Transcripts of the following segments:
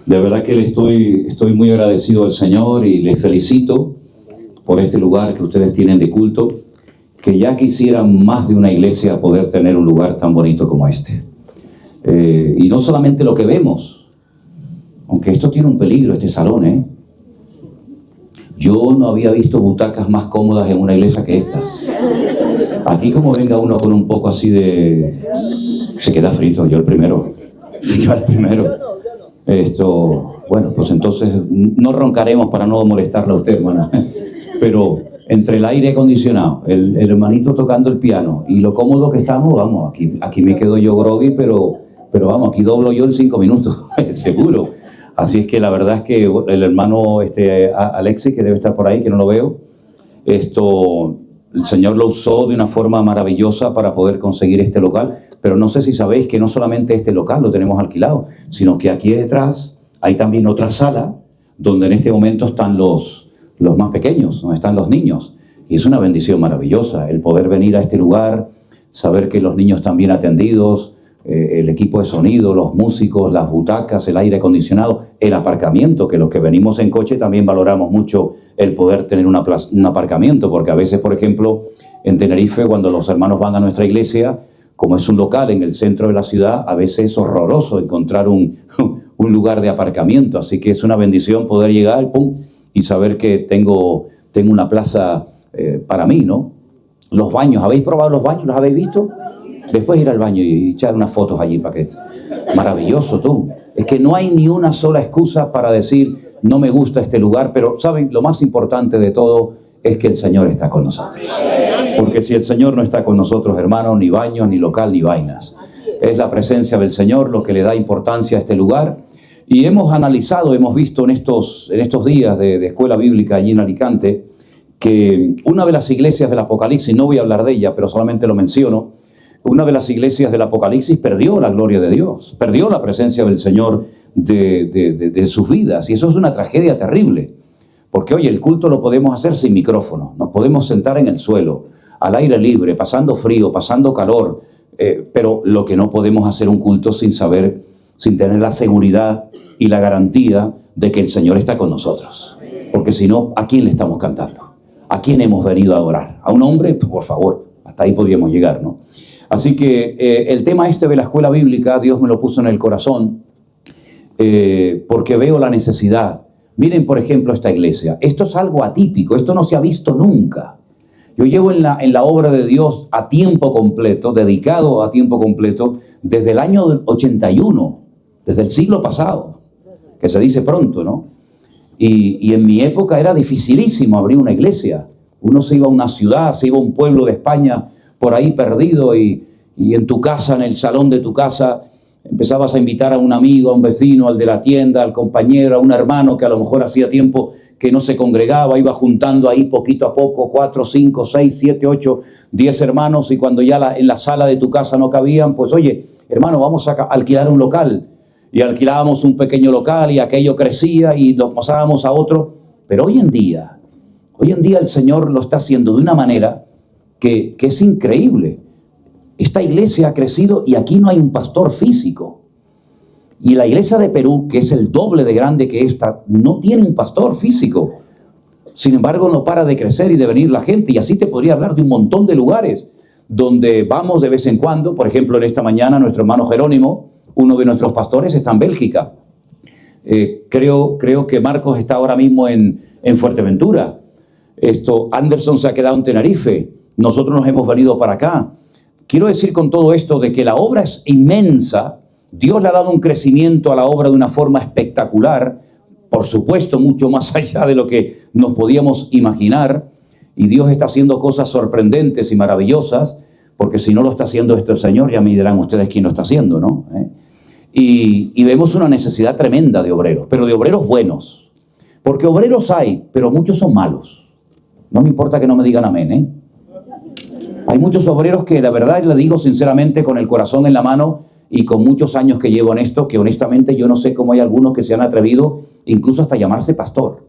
De verdad que estoy muy agradecido al Señor y les felicito por este lugar que ustedes tienen de culto, que ya quisieran más de una iglesia poder tener un lugar tan bonito como este. Y no solamente lo que vemos, aunque esto tiene un peligro, este salón, ¿eh? Yo no había visto butacas más cómodas en una iglesia que estas. Aquí como venga uno con un poco así de... Se queda frito, yo el primero. Bueno, pues entonces no roncaremos para no molestarle a usted, hermana. Pero entre el aire acondicionado, el hermanito tocando el piano y lo cómodo que estamos, vamos, aquí me quedo yo groggy, pero vamos, aquí doblo yo en 5 minutos, seguro. Así es que la verdad es que el hermano Alexis, que debe estar por ahí, que no lo veo, el Señor lo usó de una forma maravillosa para poder conseguir este local, pero no sé si sabéis que no solamente este local lo tenemos alquilado, sino que aquí detrás hay también otra sala donde en este momento están los más pequeños, donde están los niños. Y es una bendición maravillosa el poder venir a este lugar, saber que los niños están bien atendidos, el equipo de sonido, los músicos, las butacas, el aire acondicionado, el aparcamiento, que los que venimos en coche también valoramos mucho el poder tener un aparcamiento, porque a veces, por ejemplo, en Tenerife, cuando los hermanos van a nuestra iglesia, como es un local en el centro de la ciudad, a veces es horroroso encontrar un lugar de aparcamiento, así que es una bendición poder llegar, pum, y saber que tengo una plaza para mí, ¿no? Los baños, ¿habéis probado los baños? ¿Los habéis visto? Después ir al baño y echar unas fotos allí para que... Maravilloso, tú. Es que no hay ni una sola excusa para decir no me gusta este lugar, pero ¿saben? Lo más importante de todo es que el Señor está con nosotros. Porque si el Señor no está con nosotros, hermanos, ni baños, ni local, ni vainas. Es la presencia del Señor lo que le da importancia a este lugar. Y hemos analizado, hemos visto en estos días de escuela bíblica allí en Alicante, que una de las iglesias del Apocalipsis, no voy a hablar de ella, pero solamente lo menciono, una de las iglesias del Apocalipsis perdió la gloria de Dios, perdió la presencia del Señor de sus vidas, y eso es una tragedia terrible, porque oye, el culto lo podemos hacer sin micrófono, nos podemos sentar en el suelo, al aire libre, pasando frío, pasando calor, pero lo que no podemos hacer un culto sin tener la seguridad y la garantía de que el Señor está con nosotros, porque si no, ¿a quién le estamos cantando? ¿A quién hemos venido a adorar? ¿A un hombre? Pues por favor, hasta ahí podríamos llegar, ¿no? Así que el tema de la escuela bíblica, Dios me lo puso en el corazón, porque veo la necesidad. Miren, por ejemplo, esta iglesia. Esto es algo atípico, esto no se ha visto nunca. Yo llevo en la obra de Dios a tiempo completo, dedicado a tiempo completo, desde el año 81, desde el siglo pasado, que se dice pronto, ¿no? Y en mi época era dificilísimo abrir una iglesia. Uno se iba a una ciudad, se iba a un pueblo de España por ahí perdido y en tu casa, en el salón de tu casa, empezabas a invitar a un amigo, a un vecino, al de la tienda, al compañero, a un hermano que a lo mejor hacía tiempo que no se congregaba, iba juntando ahí poquito a poco, 4, 5, 6, 7, 8, 10 hermanos, y cuando ya en la sala de tu casa no cabían, pues oye, hermano, vamos a alquilar un local. Y alquilábamos un pequeño local y aquello crecía y lo pasábamos a otro. Pero hoy en día el Señor lo está haciendo de una manera que es increíble. Esta iglesia ha crecido y aquí no hay un pastor físico. Y la iglesia de Perú, que es el doble de grande que esta, no tiene un pastor físico. Sin embargo, no para de crecer y de venir la gente. Y así te podría hablar de un montón de lugares donde vamos de vez en cuando. Por ejemplo, en esta mañana nuestro hermano Jerónimo, uno de nuestros pastores, está en Bélgica. Creo que Marcos está ahora mismo en Fuerteventura. Anderson se ha quedado en Tenerife. Nosotros nos hemos venido para acá. Quiero decir con todo esto de que la obra es inmensa. Dios le ha dado un crecimiento a la obra de una forma espectacular. Por supuesto, mucho más allá de lo que nos podíamos imaginar. Y Dios está haciendo cosas sorprendentes y maravillosas. Porque si no lo está haciendo el Señor, ya me dirán ustedes quién lo está haciendo, ¿no? Y vemos una necesidad tremenda de obreros, pero de obreros buenos. Porque obreros hay, pero muchos son malos. No me importa que no me digan amén, ¿eh? Hay muchos obreros que, la verdad, le digo sinceramente, con el corazón en la mano y con muchos años que llevo en esto, que honestamente yo no sé cómo hay algunos que se han atrevido incluso hasta llamarse pastor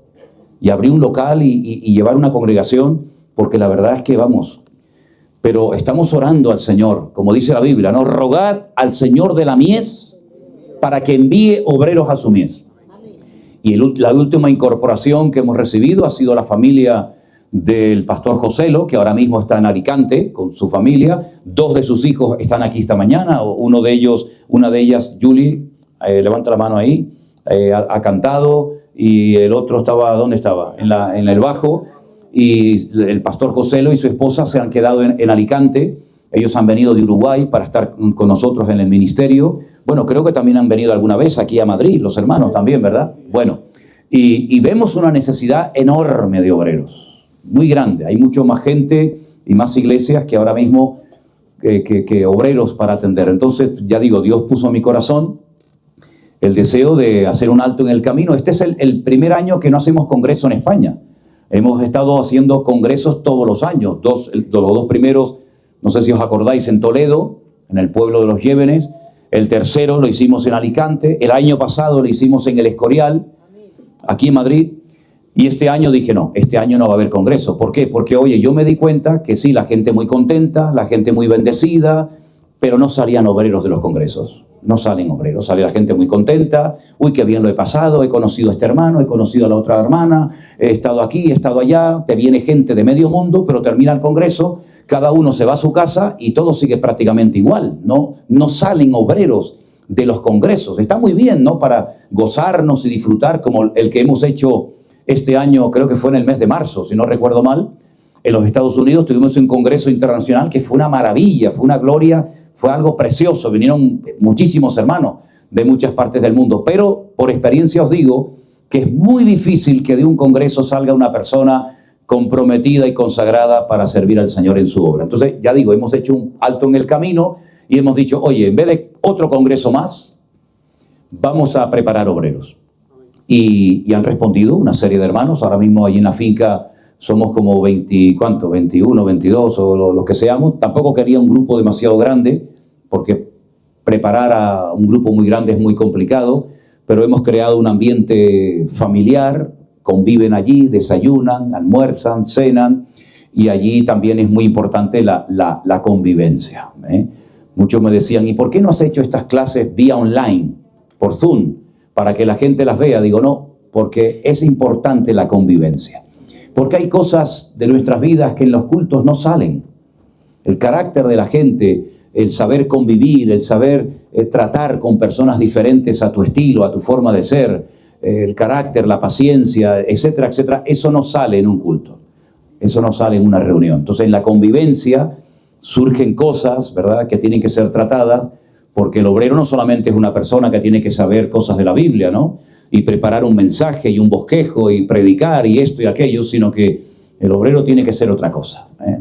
y abrir un local y llevar una congregación, porque la verdad es que, vamos... Pero estamos orando al Señor, como dice la Biblia, ¿no? Rogad al Señor de la mies para que envíe obreros a su mies. Y la última incorporación que hemos recibido ha sido la familia del pastor Joselo, que ahora mismo está en Alicante con su familia. 2 de sus hijos están aquí esta mañana. Una de ellas, Julie, levanta la mano ahí, ha cantado, y el otro estaba, ¿dónde estaba? En el bajo. Y el pastor Joselo y su esposa se han quedado en Alicante. Ellos han venido de Uruguay para estar con nosotros en el ministerio. Bueno, creo que también han venido alguna vez aquí a Madrid, los hermanos también, ¿verdad? Bueno, y vemos una necesidad enorme de obreros, muy grande. Hay mucho más gente y más iglesias que ahora mismo que obreros para atender. Entonces, ya digo, Dios puso en mi corazón el deseo de hacer un alto en el camino. Este es el primer año que no hacemos congreso en España. Hemos estado haciendo congresos todos los años. Los 2 primeros, no sé si os acordáis, en Toledo, en el pueblo de los Llévenes. El tercero lo hicimos en Alicante. El año pasado lo hicimos en El Escorial, aquí en Madrid. Y este año dije, no, este año no va a haber congreso. ¿Por qué? Porque, oye, yo me di cuenta que sí, la gente muy contenta, la gente muy bendecida, pero no salían obreros de los congresos. No salen obreros, sale la gente muy contenta. Uy, qué bien lo he pasado, he conocido a este hermano, he conocido a la otra hermana, he estado aquí, he estado allá. Te viene gente de medio mundo, pero termina el congreso, cada uno se va a su casa y todo sigue prácticamente igual. No salen obreros de los congresos. Está muy bien, ¿no? Para gozarnos y disfrutar, como el que hemos hecho este año, creo que fue en el mes de marzo, si no recuerdo mal. En los Estados Unidos tuvimos un congreso internacional que fue una maravilla, fue una gloria, fue algo precioso. Vinieron muchísimos hermanos de muchas partes del mundo, pero por experiencia os digo que es muy difícil que de un congreso salga una persona comprometida y consagrada para servir al Señor en su obra. Entonces, ya digo, hemos hecho un alto en el camino y hemos dicho, oye, en vez de otro congreso más, vamos a preparar obreros. Y han respondido una serie de hermanos. Ahora mismo allí en la finca somos como 21, 22 o los que seamos. Tampoco quería un grupo demasiado grande, porque preparar a un grupo muy grande es muy complicado, pero hemos creado un ambiente familiar, conviven allí, desayunan, almuerzan, cenan, y allí también es muy importante la convivencia, ¿eh? Muchos me decían, ¿y por qué no has hecho estas clases vía online, por Zoom, para que la gente las vea? Digo, no, porque es importante la convivencia. Porque hay cosas de nuestras vidas que en los cultos no salen. El carácter de la gente, el saber convivir, el saber tratar con personas diferentes a tu estilo, a tu forma de ser, el carácter, la paciencia, etcétera, etcétera, eso no sale en un culto. Eso no sale en una reunión. Entonces, en la convivencia surgen cosas, ¿verdad?, que tienen que ser tratadas, porque el obrero no solamente es una persona que tiene que saber cosas de la Biblia, ¿no?, y preparar un mensaje y un bosquejo y predicar y esto y aquello, sino que el obrero tiene que ser otra cosa, ¿eh?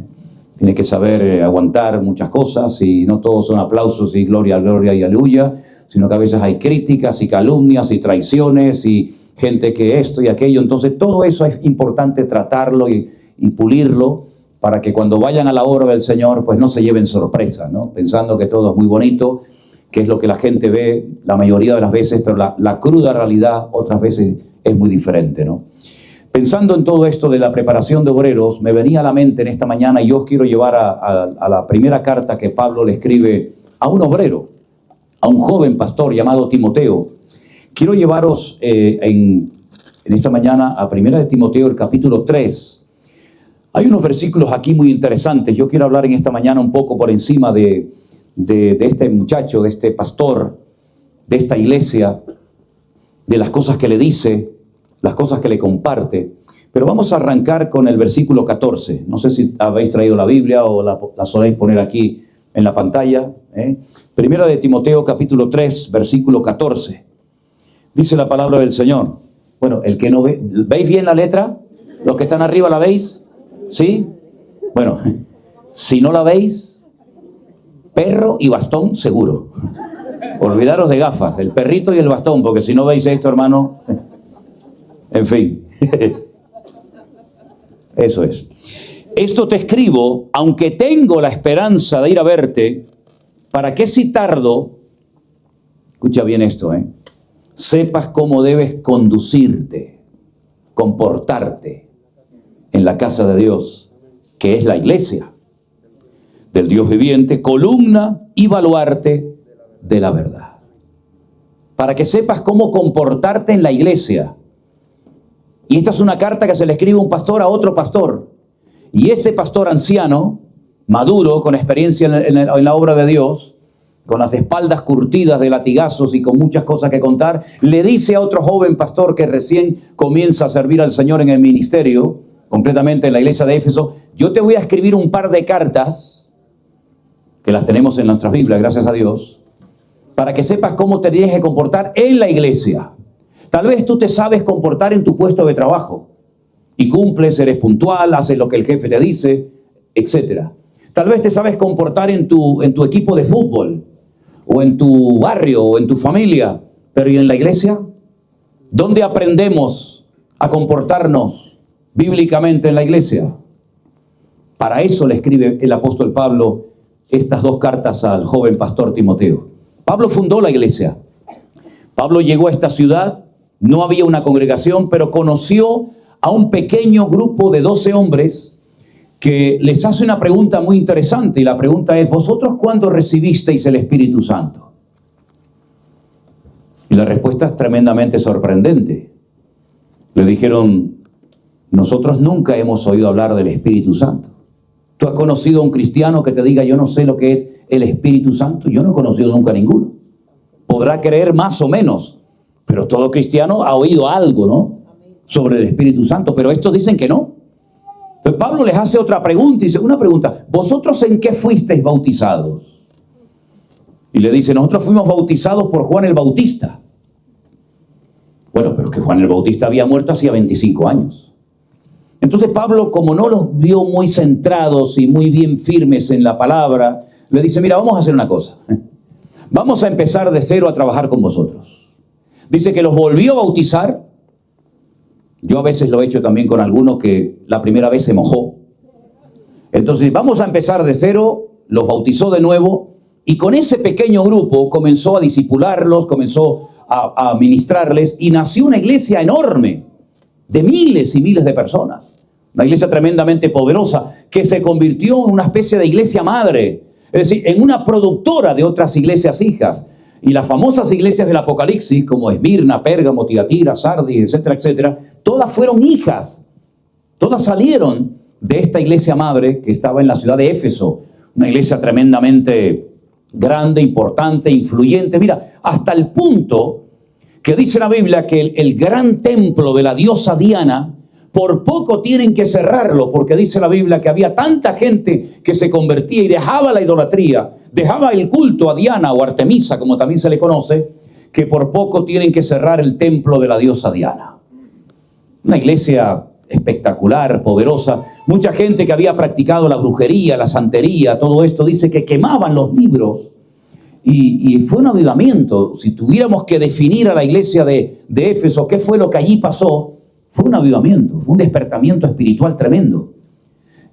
Tiene que saber aguantar muchas cosas, y no todos son aplausos y gloria, gloria y aleluya, sino que a veces hay críticas y calumnias y traiciones y gente que esto y aquello. Entonces todo eso es importante tratarlo y pulirlo, para que cuando vayan a la obra del Señor, pues no se lleven sorpresa, ¿no?, pensando que todo es muy bonito, que es lo que la gente ve la mayoría de las veces, pero la cruda realidad otras veces es muy diferente, ¿no? Pensando en todo esto de la preparación de obreros, me venía a la mente en esta mañana, y yo os quiero llevar a la primera carta que Pablo le escribe a un obrero, a un joven pastor llamado Timoteo. Quiero llevaros en esta mañana a primera de Timoteo, el capítulo 3. Hay unos versículos aquí muy interesantes. Yo quiero hablar en esta mañana un poco por encima de este muchacho, de este pastor, de esta iglesia, de las cosas que le dice, las cosas que le comparte. Pero vamos a arrancar con el versículo 14. No sé si habéis traído la Biblia o la soléis poner aquí en la pantalla, ¿eh? Primera de Timoteo, capítulo 3, versículo 14. Dice la palabra del Señor. Bueno, el que no ve, ¿veis bien la letra? Los que están arriba, ¿la veis? ¿Sí? Bueno, si no la veis, perro y bastón seguro. Olvidaros de gafas, el perrito y el bastón, porque si no veis esto, hermano, en fin. Eso es. Esto te escribo, aunque tengo la esperanza de ir a verte, para que si tardo, escucha bien esto, sepas cómo debes conducirte, comportarte en la casa de Dios, que es la iglesia del Dios viviente, columna y baluarte de la verdad. Para que sepas cómo comportarte en la iglesia, Y esta es una carta que se le escribe un pastor a otro pastor. Y este pastor anciano, maduro, con experiencia en la obra de Dios, con las espaldas curtidas de latigazos y con muchas cosas que contar, le dice a otro joven pastor que recién comienza a servir al Señor en el ministerio, completamente en la iglesia de Éfeso: yo te voy a escribir un par de cartas, que las tenemos en nuestras Biblias, gracias a Dios, para que sepas cómo te tienes que comportar en la iglesia. Tal vez tú te sabes comportar en tu puesto de trabajo y cumples, eres puntual, haces lo que el jefe te dice, etc. Tal vez te sabes comportar en tu equipo de fútbol, o en tu barrio, o en tu familia, pero ¿y en la iglesia? ¿Dónde aprendemos a comportarnos bíblicamente en la iglesia? Para eso le escribe el apóstol Pablo estas dos cartas al joven pastor Timoteo. Pablo fundó la iglesia. Pablo llegó a esta ciudad, no había una congregación, pero conoció a un pequeño grupo de 12 hombres que les hace una pregunta muy interesante, y la pregunta es: ¿vosotros cuándo recibisteis el Espíritu Santo? Y la respuesta es tremendamente sorprendente. Le dijeron: nosotros nunca hemos oído hablar del Espíritu Santo. ¿Tú has conocido a un cristiano que te diga: yo no sé lo que es el Espíritu Santo? Yo no he conocido nunca a ninguno. Podrá creer más o menos, pero todo cristiano ha oído algo, ¿no?, sobre el Espíritu Santo, pero estos dicen que no. Entonces Pablo les hace otra pregunta, y dice: una pregunta, ¿vosotros en qué fuisteis bautizados? Y le dice: nosotros fuimos bautizados por Juan el Bautista. Bueno, pero que Juan el Bautista había muerto hacía 25 años. Entonces Pablo, como no los vio muy centrados y muy bien firmes en la palabra, le dice: mira, vamos a hacer una cosa. Vamos a empezar de cero a trabajar con vosotros. Dice que los volvió a bautizar. Yo a veces lo he hecho también con alguno que la primera vez se mojó. Entonces vamos a empezar de cero, los bautizó de nuevo, y con ese pequeño grupo comenzó a discipularlos, comenzó a ministrarles, y nació una iglesia enorme, de miles y miles de personas. Una iglesia tremendamente poderosa, que se convirtió en una especie de iglesia madre, es decir, en una productora de otras iglesias hijas. Y las famosas iglesias del Apocalipsis, como Esmirna, Pérgamo, Tiatira, Sardis, etcétera, etcétera, todas fueron hijas. Todas salieron de esta iglesia madre que estaba en la ciudad de Éfeso. Una iglesia tremendamente grande, importante, influyente. Mira, hasta el punto que dice la Biblia que el gran templo de la diosa Diana, por poco tienen que cerrarlo, porque dice la Biblia que había tanta gente que se convertía y dejaba la idolatría, dejaba el culto a Diana o Artemisa, como también se le conoce, que por poco tienen que cerrar el templo de la diosa Diana. Una iglesia espectacular, poderosa. Mucha gente que había practicado la brujería, la santería, todo esto, dice que quemaban los libros. Y fue un avivamiento. Si tuviéramos que definir a la iglesia de Éfeso, ¿qué fue lo que allí pasó? Fue un avivamiento, fue un despertamiento espiritual tremendo.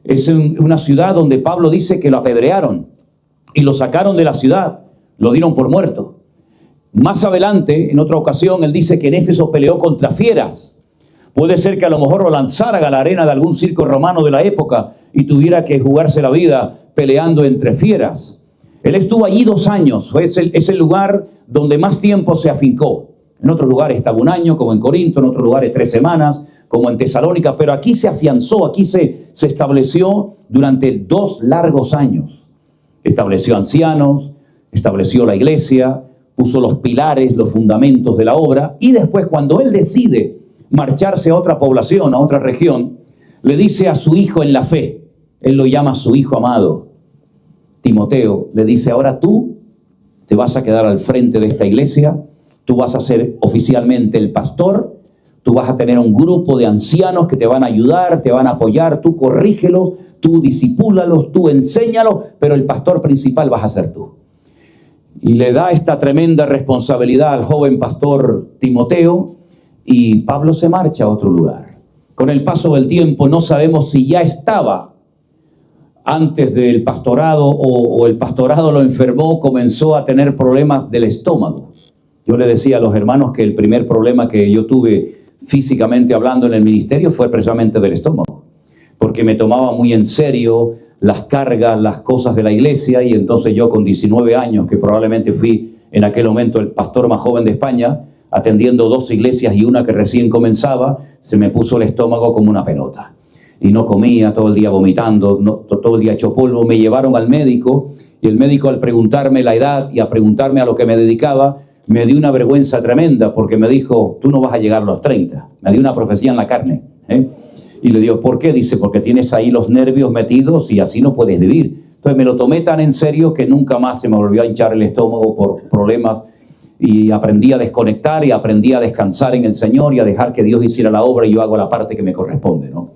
Es una ciudad donde Pablo dice que lo apedrearon y lo sacaron de la ciudad, lo dieron por muerto. Más adelante, en otra ocasión, él dice que en Éfeso peleó contra fieras. Puede ser que a lo mejor lo lanzaran a la arena de algún circo romano de la época y tuviera que jugarse la vida peleando entre fieras. Él estuvo allí 2 años, es el lugar donde más tiempo se afincó. En otros lugares estaba 1 año, como en Corinto, en otros lugares 3 semanas, como en Tesalónica, pero aquí se afianzó, aquí se estableció durante 2 largos años. Estableció ancianos, estableció la iglesia, puso los pilares, los fundamentos de la obra, y después, cuando él decide marcharse a otra población, a otra región, le dice a su hijo en la fe, él lo llama su hijo amado, Timoteo, le dice: ahora tú te vas a quedar al frente de esta iglesia, tú vas a ser oficialmente el pastor, tú vas a tener un grupo de ancianos que te van a ayudar, te van a apoyar, tú corrígelos, tú disipúlalos, tú enséñalos, pero el pastor principal vas a ser tú. Y le da esta tremenda responsabilidad al joven pastor Timoteo, y Pablo se marcha a otro lugar. Con el paso del tiempo no sabemos si ya estaba antes del pastorado o el pastorado lo enfermó, comenzó a tener problemas del estómago. Yo le decía a los hermanos que el primer problema que yo tuve físicamente hablando en el ministerio fue precisamente del estómago, porque me tomaba muy en serio las cargas, las cosas de la iglesia, y entonces yo con 19 años, que probablemente fui en aquel momento el pastor más joven de España, atendiendo 2 iglesias y una que recién comenzaba, se me puso el estómago como una pelota. Y no comía, todo el día vomitando, todo el día hecho polvo. Me llevaron al médico y el médico, al preguntarme la edad y a preguntarme a lo que me dedicaba, me dio una vergüenza tremenda porque me dijo, tú no vas a llegar a los 30. Me dio una profecía en la carne. Y le digo, ¿por qué? Dice, porque tienes ahí los nervios metidos y así no puedes vivir. Entonces me lo tomé tan en serio que nunca más se me volvió a hinchar el estómago por problemas, y aprendí a desconectar y aprendí a descansar en el Señor y a dejar que Dios hiciera la obra y yo hago la parte que me corresponde, ¿no?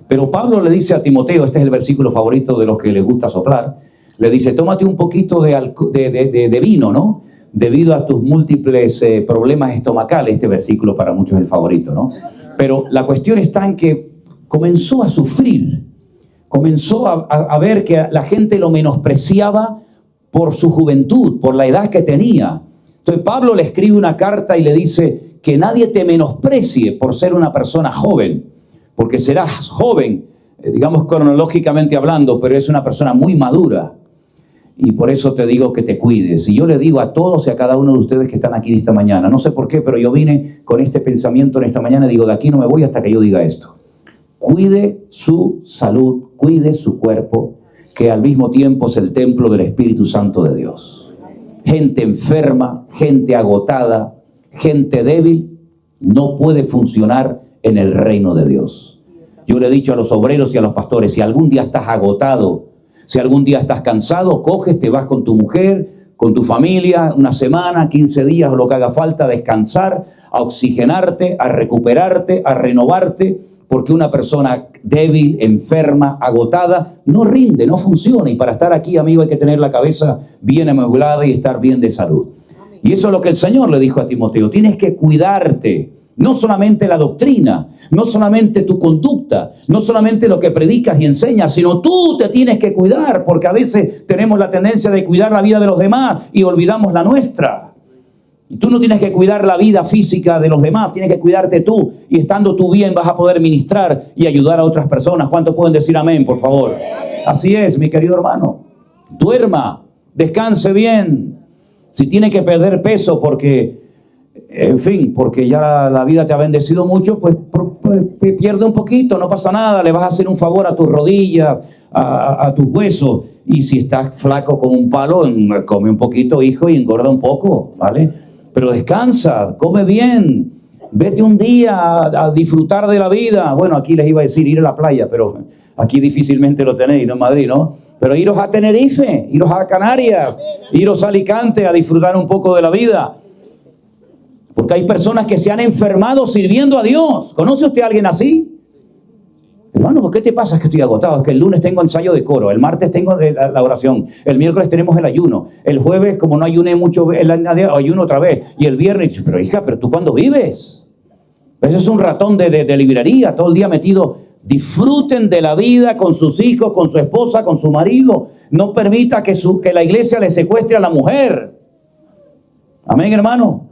Pero Pablo le dice a Timoteo, este es el versículo favorito de los que les gusta soplar, le dice, tómate un poquito de vino, ¿no? Debido a tus múltiples problemas estomacales. Este versículo para muchos es el favorito, ¿no? Pero la cuestión está en que comenzó a sufrir, comenzó a ver que la gente lo menospreciaba por su juventud, por la edad que tenía. Entonces Pablo le escribe una carta y le dice que nadie te menosprecie por ser una persona joven, porque serás joven, digamos cronológicamente hablando, pero es una persona muy madura. Y por eso te digo que te cuides. Y yo le digo a todos y a cada uno de ustedes que están aquí esta mañana, no sé por qué, pero yo vine con este pensamiento en esta mañana y digo, de aquí no me voy hasta que yo diga esto. Cuide su salud, cuide su cuerpo, que al mismo tiempo es el templo del Espíritu Santo de Dios. Gente enferma, gente agotada, gente débil, no puede funcionar en el reino de Dios. Yo le he dicho a los obreros y a los pastores, si algún día estás agotado, si algún día estás cansado, coges, te vas con tu mujer, con tu familia, una semana, 15 días o lo que haga falta, a descansar, a oxigenarte, a recuperarte, a renovarte, porque una persona débil, enferma, agotada, no rinde, no funciona. Y para estar aquí, amigo, hay que tener la cabeza bien amueblada y estar bien de salud. Y eso es lo que el Señor le dijo a Timoteo. Tienes que cuidarte. No solamente la doctrina, no solamente tu conducta, no solamente lo que predicas y enseñas, sino tú te tienes que cuidar, porque a veces tenemos la tendencia de cuidar la vida de los demás y olvidamos la nuestra. Y tú no tienes que cuidar la vida física de los demás, tienes que cuidarte tú, y estando tú bien vas a poder ministrar y ayudar a otras personas. ¿Cuántos pueden decir amén, por favor? Así es, mi querido hermano. Duerma, descanse bien. Si tiene que perder peso porque... en fin, porque ya la vida te ha bendecido mucho, pues pierde un poquito, no pasa nada, le vas a hacer un favor a tus rodillas, a tus huesos. Y si estás flaco como un palo, come un poquito, hijo, y engorda un poco, ¿vale? Pero descansa, come bien, vete un día a disfrutar de la vida. Bueno, aquí les iba a decir ir a la playa, pero aquí difícilmente lo tenéis, ¿no? En Madrid, ¿no? Pero iros a Tenerife, iros a Canarias, iros a Alicante a disfrutar un poco de la vida. Porque hay personas que se han enfermado sirviendo a Dios. ¿Conoce usted a alguien así? Hermano, ¿por qué te pasa? Es que estoy agotado. Es que el lunes tengo ensayo de coro. El martes tengo la oración. El miércoles tenemos el ayuno. El jueves, como no ayuné mucho, ayuno otra vez. Y el viernes, pero hija, ¿pero tú cuándo vives? Ese es un ratón de librería, todo el día metido. Disfruten de la vida con sus hijos, con su esposa, con su marido. No permita que la iglesia le secuestre a la mujer. Amén, hermano.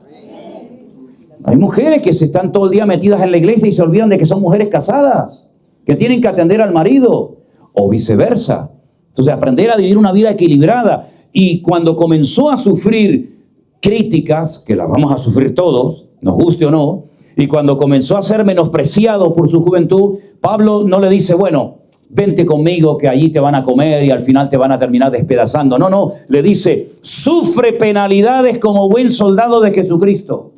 Hay mujeres que se están todo el día metidas en la iglesia y se olvidan de que son mujeres casadas, que tienen que atender al marido, o viceversa. Entonces, aprender a vivir una vida equilibrada. Y cuando comenzó a sufrir críticas, que las vamos a sufrir todos, nos guste o no, y cuando comenzó a ser menospreciado por su juventud, Pablo no le dice, bueno, vente conmigo que allí te van a comer y al final te van a terminar despedazando. No, le dice, sufre penalidades como buen soldado de Jesucristo.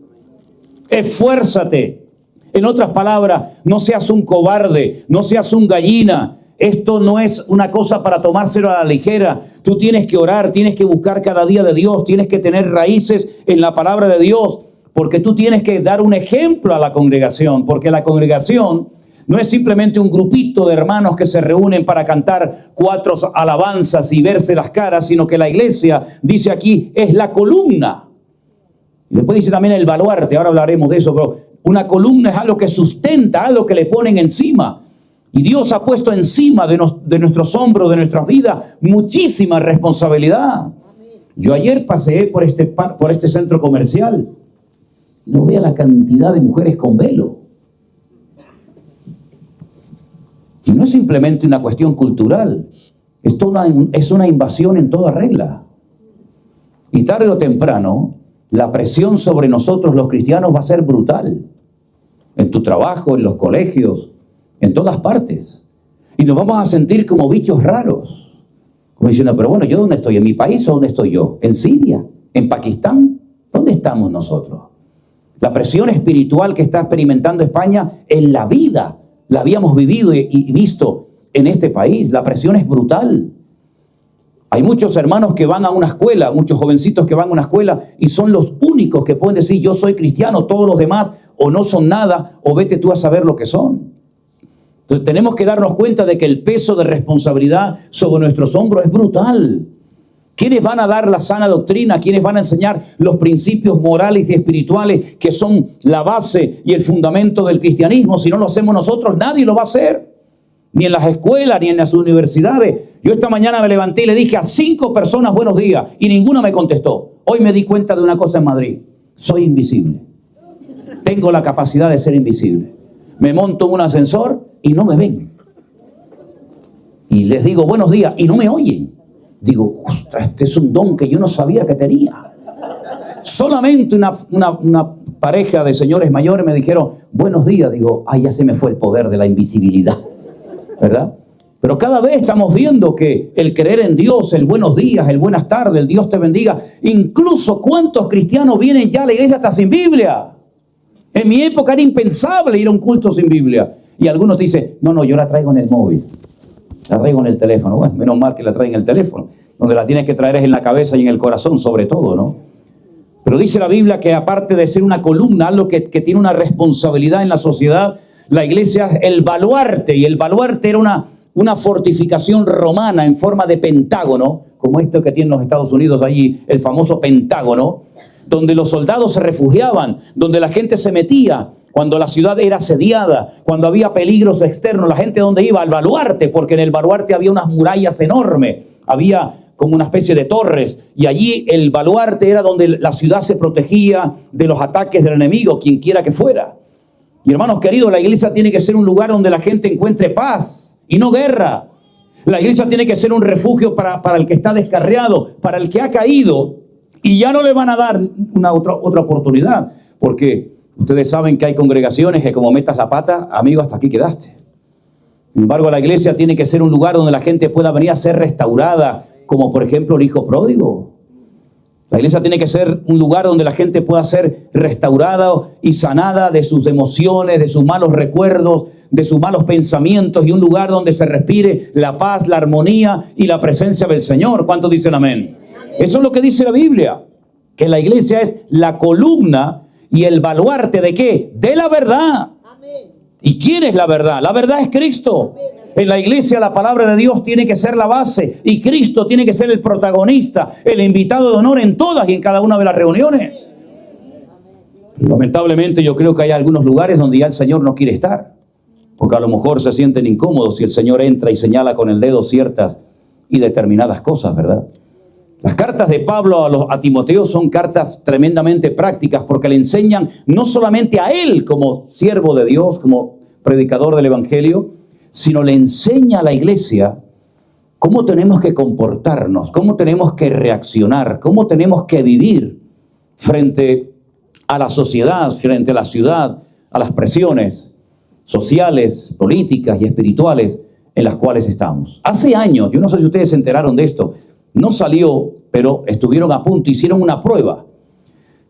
Esfuérzate. En otras palabras, no seas un cobarde, no seas un gallina. Esto no es una cosa para tomárselo a la ligera. Tú tienes que orar, tienes que buscar cada día de Dios, tienes que tener raíces en la palabra de Dios, porque tú tienes que dar un ejemplo a la congregación, porque la congregación no es simplemente un grupito de hermanos que se reúnen para cantar 4 alabanzas y verse las caras, sino que la iglesia, dice aquí, es la columna. Y después dice también el baluarte, ahora hablaremos de eso, pero una columna es algo que sustenta, algo que le ponen encima. Y Dios ha puesto encima de nuestros hombros, de nuestras vidas, muchísima responsabilidad. Yo ayer paseé por este centro comercial. No vea la cantidad de mujeres con velo. Y no es simplemente una cuestión cultural. Esto es una invasión en toda regla. Y tarde o temprano, la presión sobre nosotros los cristianos va a ser brutal. en tu trabajo, en los colegios, en todas partes. Y nos vamos a sentir como bichos raros. Como diciendo, pero bueno, ¿yo dónde estoy? ¿En mi país o dónde estoy yo? ¿En Siria? ¿En Pakistán? ¿Dónde estamos nosotros? La presión espiritual que está experimentando España en la vida la habíamos vivido y visto en este país. La presión es brutal. Hay muchos hermanos que van a una escuela, muchos jovencitos que van a una escuela y son los únicos que pueden decir yo soy cristiano, todos los demás o no son nada o vete tú a saber lo que son. Entonces tenemos que darnos cuenta de que el peso de responsabilidad sobre nuestros hombros es brutal. ¿Quiénes van a dar la sana doctrina? ¿Quiénes van a enseñar los principios morales y espirituales que son la base y el fundamento del cristianismo? Si no lo hacemos nosotros, nadie lo va a hacer. Ni en las escuelas, ni en las universidades. Yo esta mañana me levanté y le dije a 5 personas buenos días y ninguna me contestó. Hoy me di cuenta de una cosa en Madrid. Soy invisible. Tengo la capacidad de ser invisible. Me monto en un ascensor y no me ven. Y les digo buenos días y no me oyen. Digo, ostras, este es un don que yo no sabía que tenía. Solamente una pareja de señores mayores me dijeron buenos días. Digo, ay, ya se me fue el poder de la invisibilidad, ¿verdad? Pero cada vez estamos viendo que el creer en Dios, el buenos días, el buenas tardes, el Dios te bendiga, incluso cuántos cristianos vienen ya a la iglesia hasta sin Biblia. En mi época era impensable ir a un culto sin Biblia. Y algunos dicen, no, yo la traigo en el móvil. La traigo en el teléfono. Bueno, menos mal que la traen en el teléfono. Donde la tienes que traer es en la cabeza y en el corazón, sobre todo, ¿no? Pero dice la Biblia que aparte de ser una columna, algo que tiene una responsabilidad en la sociedad, la iglesia es el baluarte. Y el baluarte era una fortificación romana en forma de pentágono, como esto que tienen los Estados Unidos allí, el famoso Pentágono, donde los soldados se refugiaban, donde la gente se metía. Cuando la ciudad era asediada, cuando había peligros externos, la gente ¿dónde iba? Al baluarte, porque en el baluarte había unas murallas enormes, había como una especie de torres, y allí el baluarte era donde la ciudad se protegía de los ataques del enemigo, quien quiera que fuera. Y hermanos queridos, la iglesia tiene que ser un lugar donde la gente encuentre paz y no guerra. La iglesia tiene que ser un refugio para el que está descarriado, para el que ha caído, y ya no le van a dar una otra oportunidad, porque ustedes saben que hay congregaciones que como metas la pata, amigo, hasta aquí quedaste. Sin embargo, la iglesia tiene que ser un lugar donde la gente pueda venir a ser restaurada, como por ejemplo el hijo pródigo. La iglesia tiene que ser un lugar donde la gente pueda ser restaurada y sanada de sus emociones, de sus malos recuerdos, de sus malos pensamientos, y un lugar donde se respire la paz, la armonía y la presencia del Señor. ¿Cuántos dicen amén? Eso es lo que dice la Biblia, que la iglesia es la columna y el baluarte ¿de qué? De la verdad. Amén. ¿Y quién es la verdad? La verdad es Cristo. Amén. En la iglesia la palabra de Dios tiene que ser la base y Cristo tiene que ser el protagonista, el invitado de honor en todas y en cada una de las reuniones. Lamentablemente yo creo que hay algunos lugares donde ya el Señor no quiere estar, porque a lo mejor se sienten incómodos si el Señor entra y señala con el dedo ciertas y determinadas cosas, ¿verdad? Las cartas de Pablo a Timoteo son cartas tremendamente prácticas porque le enseñan no solamente a él como siervo de Dios, como predicador del evangelio, sino le enseña a la iglesia cómo tenemos que comportarnos, cómo tenemos que reaccionar, cómo tenemos que vivir frente a la sociedad, frente a la ciudad, a las presiones sociales, políticas y espirituales en las cuales estamos. Hace años, yo no sé si ustedes se enteraron de esto, no salió, pero estuvieron a punto, hicieron una prueba.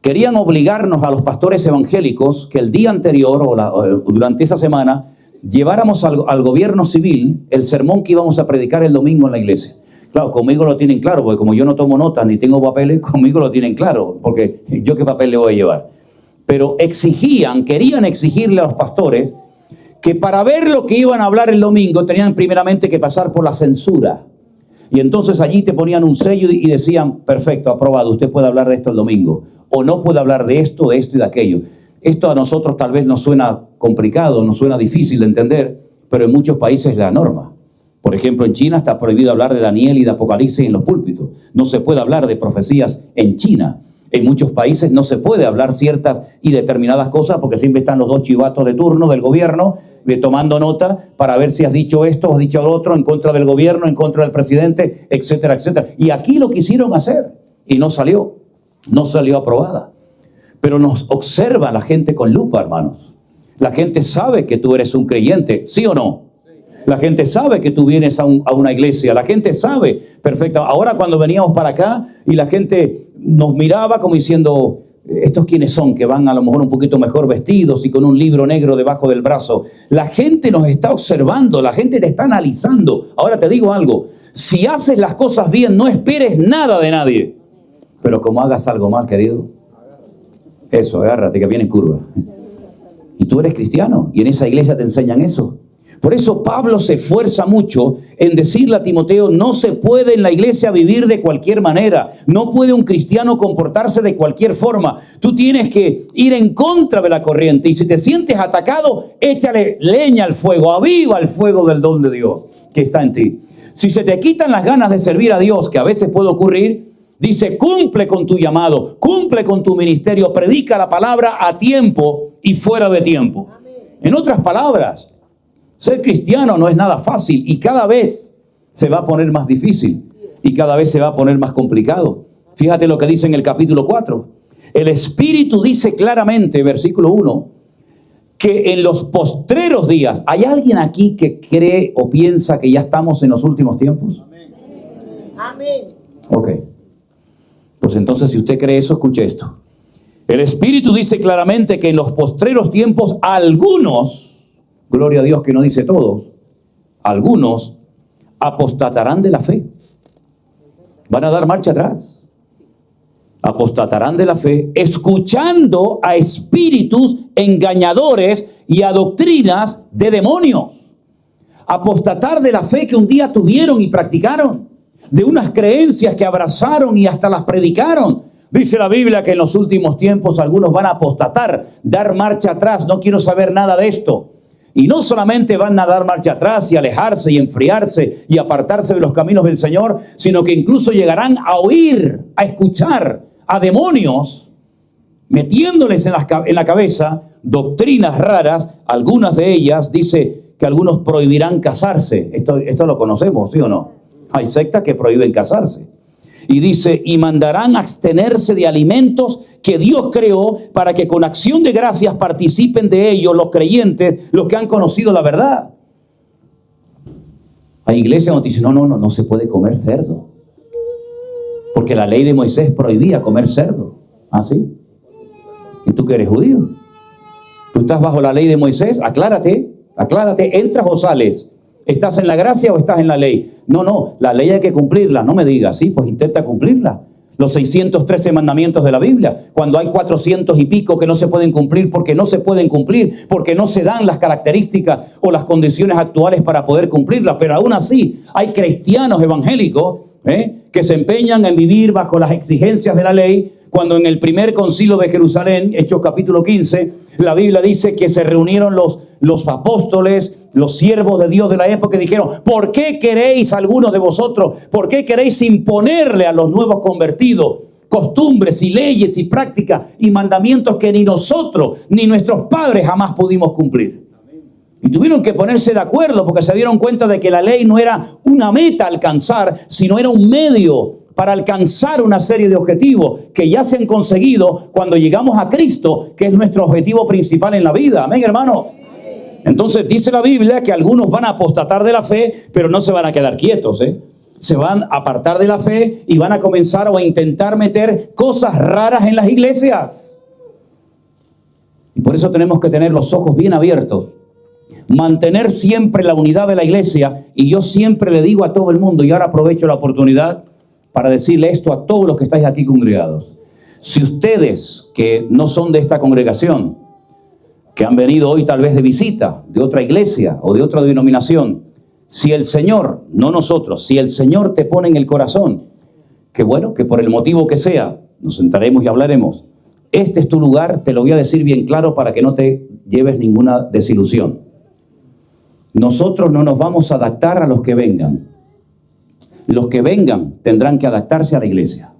Querían obligarnos a los pastores evangélicos que el día anterior o durante esa semana lleváramos al gobierno civil el sermón que íbamos a predicar el domingo en la iglesia. Claro, conmigo lo tienen claro, porque como yo no tomo notas ni tengo papeles, conmigo lo tienen claro, porque yo qué papel le voy a llevar. Pero querían exigirle a los pastores que para ver lo que iban a hablar el domingo tenían primeramente que pasar por la censura. Y entonces allí te ponían un sello y decían, perfecto, aprobado, usted puede hablar de esto el domingo, o no puede hablar de esto y de aquello. Esto a nosotros tal vez nos suena complicado, nos suena difícil de entender, pero en muchos países es la norma. Por ejemplo, en China está prohibido hablar de Daniel y de Apocalipsis en los púlpitos. No se puede hablar de profecías en China. En muchos países no se puede hablar ciertas y determinadas cosas porque siempre están los dos chivatos de turno del gobierno tomando nota para ver si has dicho esto o has dicho lo otro en contra del gobierno, en contra del presidente, etcétera, etcétera. Y aquí lo quisieron hacer y no salió aprobada. Pero nos observa la gente con lupa, hermanos. La gente sabe que tú eres un creyente, ¿sí o no? La gente sabe que tú vienes a una iglesia. La gente sabe perfecto. Ahora cuando veníamos para acá y la gente nos miraba como diciendo, ¿estos quiénes son? Que van a lo mejor un poquito mejor vestidos y con un libro negro debajo del brazo. La gente nos está observando, la gente te está analizando. Ahora te digo algo, si haces las cosas bien, no esperes nada de nadie. Pero como hagas algo mal, querido, eso, agárrate que viene en curva. Y tú eres cristiano y en esa iglesia te enseñan eso. Por eso Pablo se esfuerza mucho en decirle a Timoteo, no se puede en la iglesia vivir de cualquier manera. No puede un cristiano comportarse de cualquier forma. Tú tienes que ir en contra de la corriente. Y si te sientes atacado, échale leña al fuego, aviva el fuego del don de Dios que está en ti. Si se te quitan las ganas de servir a Dios, que a veces puede ocurrir, dice, cumple con tu llamado, cumple con tu ministerio, predica la palabra a tiempo y fuera de tiempo. En otras palabras, ser cristiano no es nada fácil y cada vez se va a poner más difícil y cada vez se va a poner más complicado. Fíjate lo que dice en el capítulo 4. El Espíritu dice claramente, versículo 1, que en los postreros días, ¿hay alguien aquí que cree o piensa que ya estamos en los últimos tiempos? Amén. Ok. Pues entonces, si usted cree eso, escuche esto. El Espíritu dice claramente que en los postreros tiempos algunos, gloria a Dios que no dice todos, algunos apostatarán de la fe. Van a dar marcha atrás. Apostatarán de la fe, escuchando a espíritus engañadores y a doctrinas de demonios. Apostatar de la fe que un día tuvieron y practicaron, de unas creencias que abrazaron y hasta las predicaron. Dice la Biblia que en los últimos tiempos algunos van a apostatar, dar marcha atrás. No quiero saber nada de esto. Y no solamente van a dar marcha atrás y alejarse y enfriarse y apartarse de los caminos del Señor, sino que incluso llegarán a oír, a escuchar a demonios, metiéndoles en la cabeza doctrinas raras. Algunas de ellas, dice que algunos prohibirán casarse. Esto lo conocemos, ¿sí o no? Hay sectas que prohíben casarse. Y dice, y mandarán abstenerse de alimentos que Dios creó para que con acción de gracias participen de ellos los creyentes, los que han conocido la verdad. Hay iglesias donde dicen, no se puede comer cerdo. Porque la ley de Moisés prohibía comer cerdo. ¿Ah, sí? ¿Y tú que eres judío? ¿Tú estás bajo la ley de Moisés? Aclárate, ¿entras o sales? ¿Estás en la gracia o estás en la ley? No, la ley hay que cumplirla. No me digas, sí, pues intenta cumplirla. Los 613 mandamientos de la Biblia, cuando hay 400 y pico que no se pueden cumplir, porque no se pueden cumplir, porque no se dan las características o las condiciones actuales para poder cumplirlas. Pero aún así hay cristianos evangélicos que se empeñan en vivir bajo las exigencias de la ley, cuando en el primer concilio de Jerusalén, Hechos capítulo 15, la Biblia dice que se reunieron los apóstoles, los siervos de Dios de la época, y dijeron, ¿por qué queréis algunos de vosotros? ¿Por qué queréis imponerle a los nuevos convertidos costumbres y leyes y prácticas y mandamientos que ni nosotros ni nuestros padres jamás pudimos cumplir? Y tuvieron que ponerse de acuerdo porque se dieron cuenta de que la ley no era una meta a alcanzar, sino era un medio para alcanzar una serie de objetivos que ya se han conseguido cuando llegamos a Cristo, que es nuestro objetivo principal en la vida. Amén, hermanos. Entonces dice la Biblia que algunos van a apostatar de la fe, pero no se van a quedar quietos, Se van a apartar de la fe y van a comenzar o a intentar meter cosas raras en las iglesias. Y por eso tenemos que tener los ojos bien abiertos. Mantener siempre la unidad de la iglesia. Y yo siempre le digo a todo el mundo, y ahora aprovecho la oportunidad para decirle esto a todos los que estáis aquí congregados. Si ustedes que no son de esta congregación, que han venido hoy tal vez de visita, de otra iglesia o de otra denominación, si el Señor, no nosotros, si el Señor te pone en el corazón, que bueno, que por el motivo que sea, nos sentaremos y hablaremos. Este es tu lugar, te lo voy a decir bien claro para que no te lleves ninguna desilusión. Nosotros no nos vamos a adaptar a los que vengan. Los que vengan tendrán que adaptarse a la iglesia.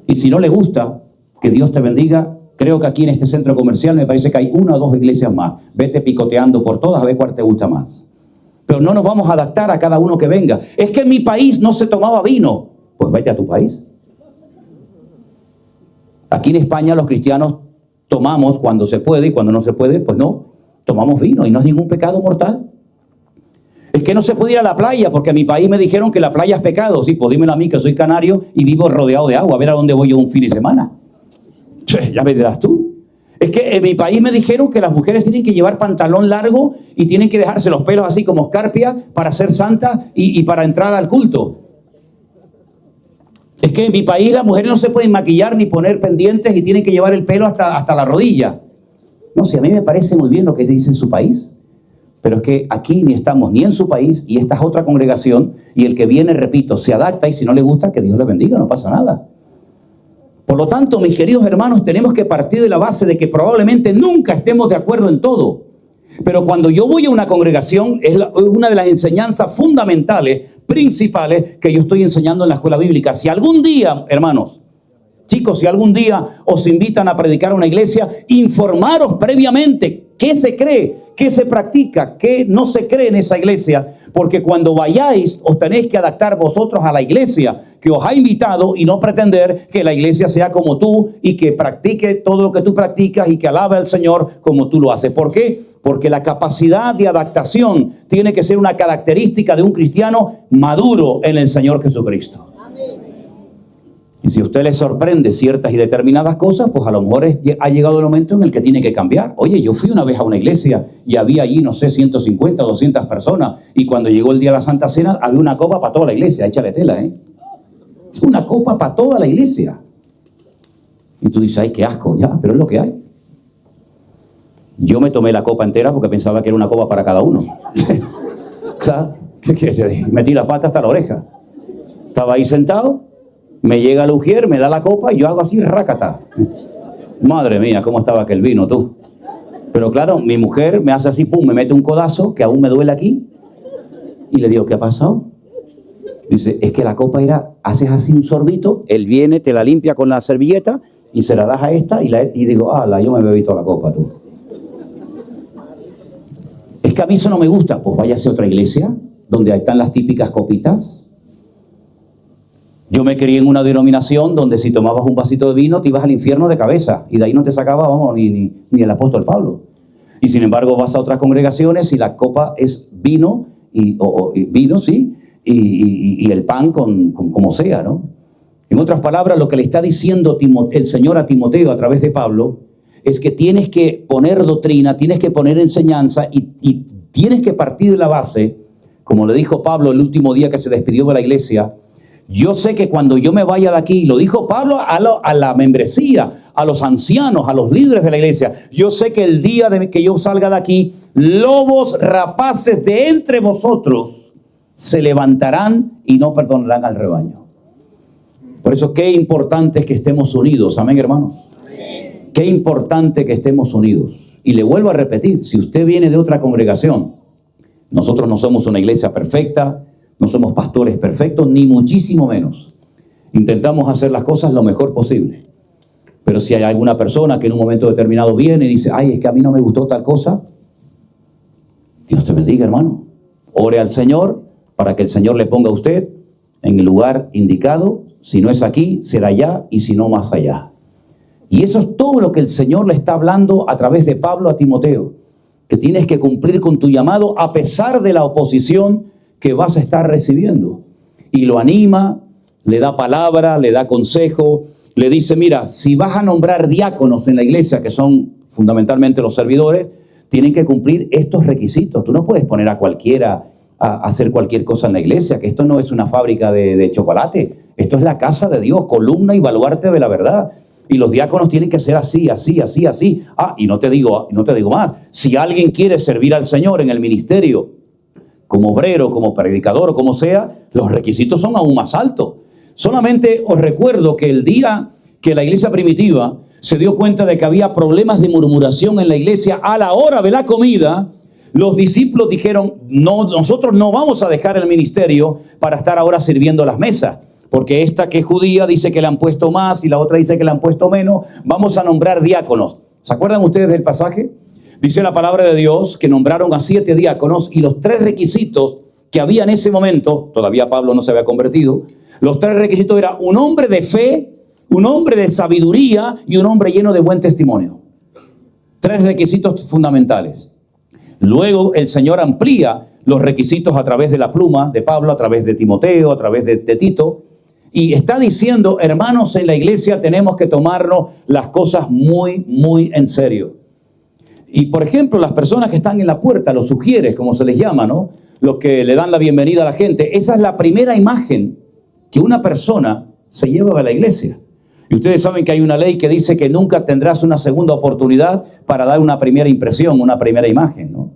Y si no les gusta, que Dios te bendiga. Creo que aquí en este centro comercial me parece que hay 1 o 2 iglesias más. Vete picoteando por todas a ver cuál te gusta más. Pero no nos vamos a adaptar a cada uno que venga. Es que en mi país no se tomaba vino. Pues vete a tu país. Aquí en España los cristianos tomamos cuando se puede y cuando no se puede, pues no, tomamos vino y no es ningún pecado mortal. Es que no se puede ir a la playa porque a mi país me dijeron que la playa es pecado. Sí, pues dímelo a mí que soy canario y vivo rodeado de agua. A ver a dónde voy yo un fin de semana. Che, ya me dirás tú. Es que en mi país me dijeron que las mujeres tienen que llevar pantalón largo y tienen que dejarse los pelos así como escarpia para ser santas y para entrar al culto. Es que en mi país las mujeres no se pueden maquillar ni poner pendientes y tienen que llevar el pelo hasta la rodilla. No sé, a mí me parece muy bien lo que se dice en su país, pero es que aquí ni estamos ni en su país y esta es otra congregación y el que viene, repito, se adapta y si no le gusta, que Dios le bendiga, no pasa nada. Por lo tanto, mis queridos hermanos, tenemos que partir de la base de que probablemente nunca estemos de acuerdo en todo. Pero cuando yo voy a una congregación, es una de las enseñanzas fundamentales, principales, que yo estoy enseñando en la escuela bíblica. Si algún día, hermanos, chicos, si algún día os invitan a predicar a una iglesia, informaros previamente qué se cree, qué se practica, qué no se cree en esa iglesia, porque cuando vayáis os tenéis que adaptar vosotros a la iglesia que os ha invitado y no pretender que la iglesia sea como tú y que practique todo lo que tú practicas y que alabe al Señor como tú lo haces. ¿Por qué? Porque la capacidad de adaptación tiene que ser una característica de un cristiano maduro en el Señor Jesucristo. Y si a usted le sorprende ciertas y determinadas cosas, pues a lo mejor ha llegado el momento en el que tiene que cambiar. Oye, yo fui una vez a una iglesia y había allí, no sé, 150 o 200 personas. Y cuando llegó el día de la Santa Cena, había una copa para toda la iglesia. Échale tela, ¿eh? Una copa para toda la iglesia. Y tú dices, ay, qué asco. Ya, pero es lo que hay. Yo me tomé la copa entera porque pensaba que era una copa para cada uno. ¿Sabes? Metí la pata hasta la oreja. Estaba ahí sentado. Me llega el ujier, me da la copa y yo hago así, rácata. Madre mía, cómo estaba aquel vino, tú. Pero claro, mi mujer me hace así, pum, me mete un codazo que aún me duele aquí. Y le digo, ¿qué ha pasado? Dice, es que la copa era, haces así un sorbito, él viene, te la limpia con la servilleta y se la das a esta y digo, ala, yo me bebí toda la copa, tú. Es que a mí eso no me gusta. Pues váyase a otra iglesia donde están las típicas copitas. Yo me crié en una denominación donde si tomabas un vasito de vino te ibas al infierno de cabeza y de ahí no te sacaba, vamos, ni el apóstol Pablo. Y sin embargo vas a otras congregaciones y la copa es vino, y vino, sí, y el pan como sea, ¿no? En otras palabras, lo que le está diciendo el Señor a Timoteo a través de Pablo es que tienes que poner doctrina, tienes que poner enseñanza y tienes que partir de la base, como le dijo Pablo el último día que se despidió de la iglesia. Yo sé que cuando yo me vaya de aquí, lo dijo Pablo a la membresía, a los ancianos, a los líderes de la iglesia. Yo sé que el día de que yo salga de aquí, lobos rapaces de entre vosotros se levantarán y no perdonarán al rebaño. Por eso, qué importante es que estemos unidos. Amén, hermanos. Amén. Qué importante que estemos unidos. Y le vuelvo a repetir, si usted viene de otra congregación, nosotros no somos una iglesia perfecta, no somos pastores perfectos, ni muchísimo menos. Intentamos hacer las cosas lo mejor posible. Pero si hay alguna persona que en un momento determinado viene y dice, ay, es que a mí no me gustó tal cosa, Dios te bendiga, hermano. Ore al Señor para que el Señor le ponga a usted en el lugar indicado. Si no es aquí, será allá, y si no, más allá. Y eso es todo lo que el Señor le está hablando a través de Pablo a Timoteo. Que tienes que cumplir con tu llamado a pesar de la oposición que vas a estar recibiendo. Y lo anima, le da palabra, le da consejo, le dice, mira, si vas a nombrar diáconos en la iglesia, que son fundamentalmente los servidores, tienen que cumplir estos requisitos. Tú no puedes poner a cualquiera a hacer cualquier cosa en la iglesia, que esto no es una fábrica de chocolate, esto es la casa de Dios, columna y baluarte de la verdad. Y los diáconos tienen que ser así, así, así, así. Y no te digo más, si alguien quiere servir al Señor en el ministerio, como obrero, como predicador o como sea, los requisitos son aún más altos. Solamente os recuerdo que el día que la iglesia primitiva se dio cuenta de que había problemas de murmuración en la iglesia a la hora de la comida, los discípulos dijeron, no, nosotros no vamos a dejar el ministerio para estar ahora sirviendo las mesas, porque esta que es judía dice que le han puesto más y la otra dice que le han puesto menos, vamos a nombrar diáconos. ¿Se acuerdan ustedes del pasaje? Dice la palabra de Dios que nombraron a 7 diáconos y los 3 requisitos que había en ese momento, todavía Pablo no se había convertido, los 3 requisitos eran un hombre de fe, un hombre de sabiduría y un hombre lleno de buen testimonio. 3 requisitos fundamentales. Luego el Señor amplía los requisitos a través de la pluma de Pablo, a través de Timoteo, a través de Tito. Y está diciendo, hermanos, en la iglesia tenemos que tomarnos las cosas muy, muy en serio. Y por ejemplo, las personas que están en la puerta, los sugieres, como se les llama, ¿no? Los que le dan la bienvenida a la gente. Esa es la primera imagen que una persona se lleva a la iglesia. Y ustedes saben que hay una ley que dice que nunca tendrás una segunda oportunidad para dar una primera impresión, una primera imagen, ¿no?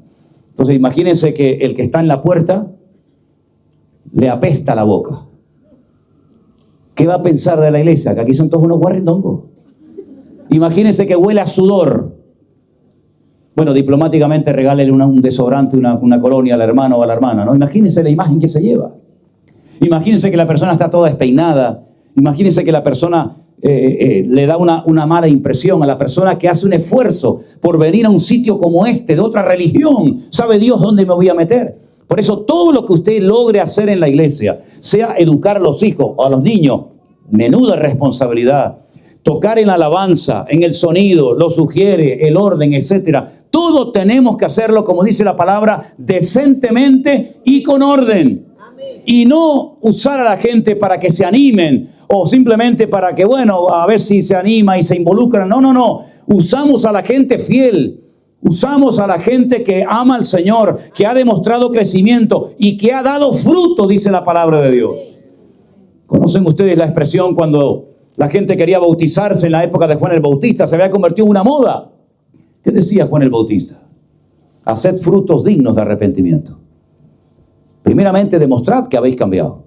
Entonces imagínense que el que está en la puerta le apesta la boca. ¿Qué va a pensar de la iglesia? Que aquí son todos unos guarrindongos. Imagínense que huele a sudor. Bueno, diplomáticamente regálele un desodorante, una colonia al hermano o a la hermana, ¿no? Imagínense la imagen que se lleva. Imagínense que la persona está toda despeinada. Imagínense que la persona le da una mala impresión a la persona que hace un esfuerzo por venir a un sitio como este, de otra religión. ¿Sabe Dios dónde me voy a meter? Por eso todo lo que usted logre hacer en la iglesia, sea educar a los hijos o a los niños, menuda responsabilidad. Tocar en la alabanza, en el sonido, lo sugiere, el orden, etcétera. Todo tenemos que hacerlo, como dice la palabra, decentemente y con orden. Amén. Y no usar a la gente para que se animen o simplemente para que, bueno, a ver si se anima y se involucran. No. Usamos a la gente fiel. Usamos a la gente que ama al Señor, que ha demostrado crecimiento y que ha dado fruto, dice la palabra de Dios. ¿Conocen ustedes la expresión cuando la gente quería bautizarse en la época de Juan el Bautista? Se había convertido en una moda. ¿Qué decía Juan el Bautista? Haced frutos dignos de arrepentimiento. Primeramente, demostrad que habéis cambiado.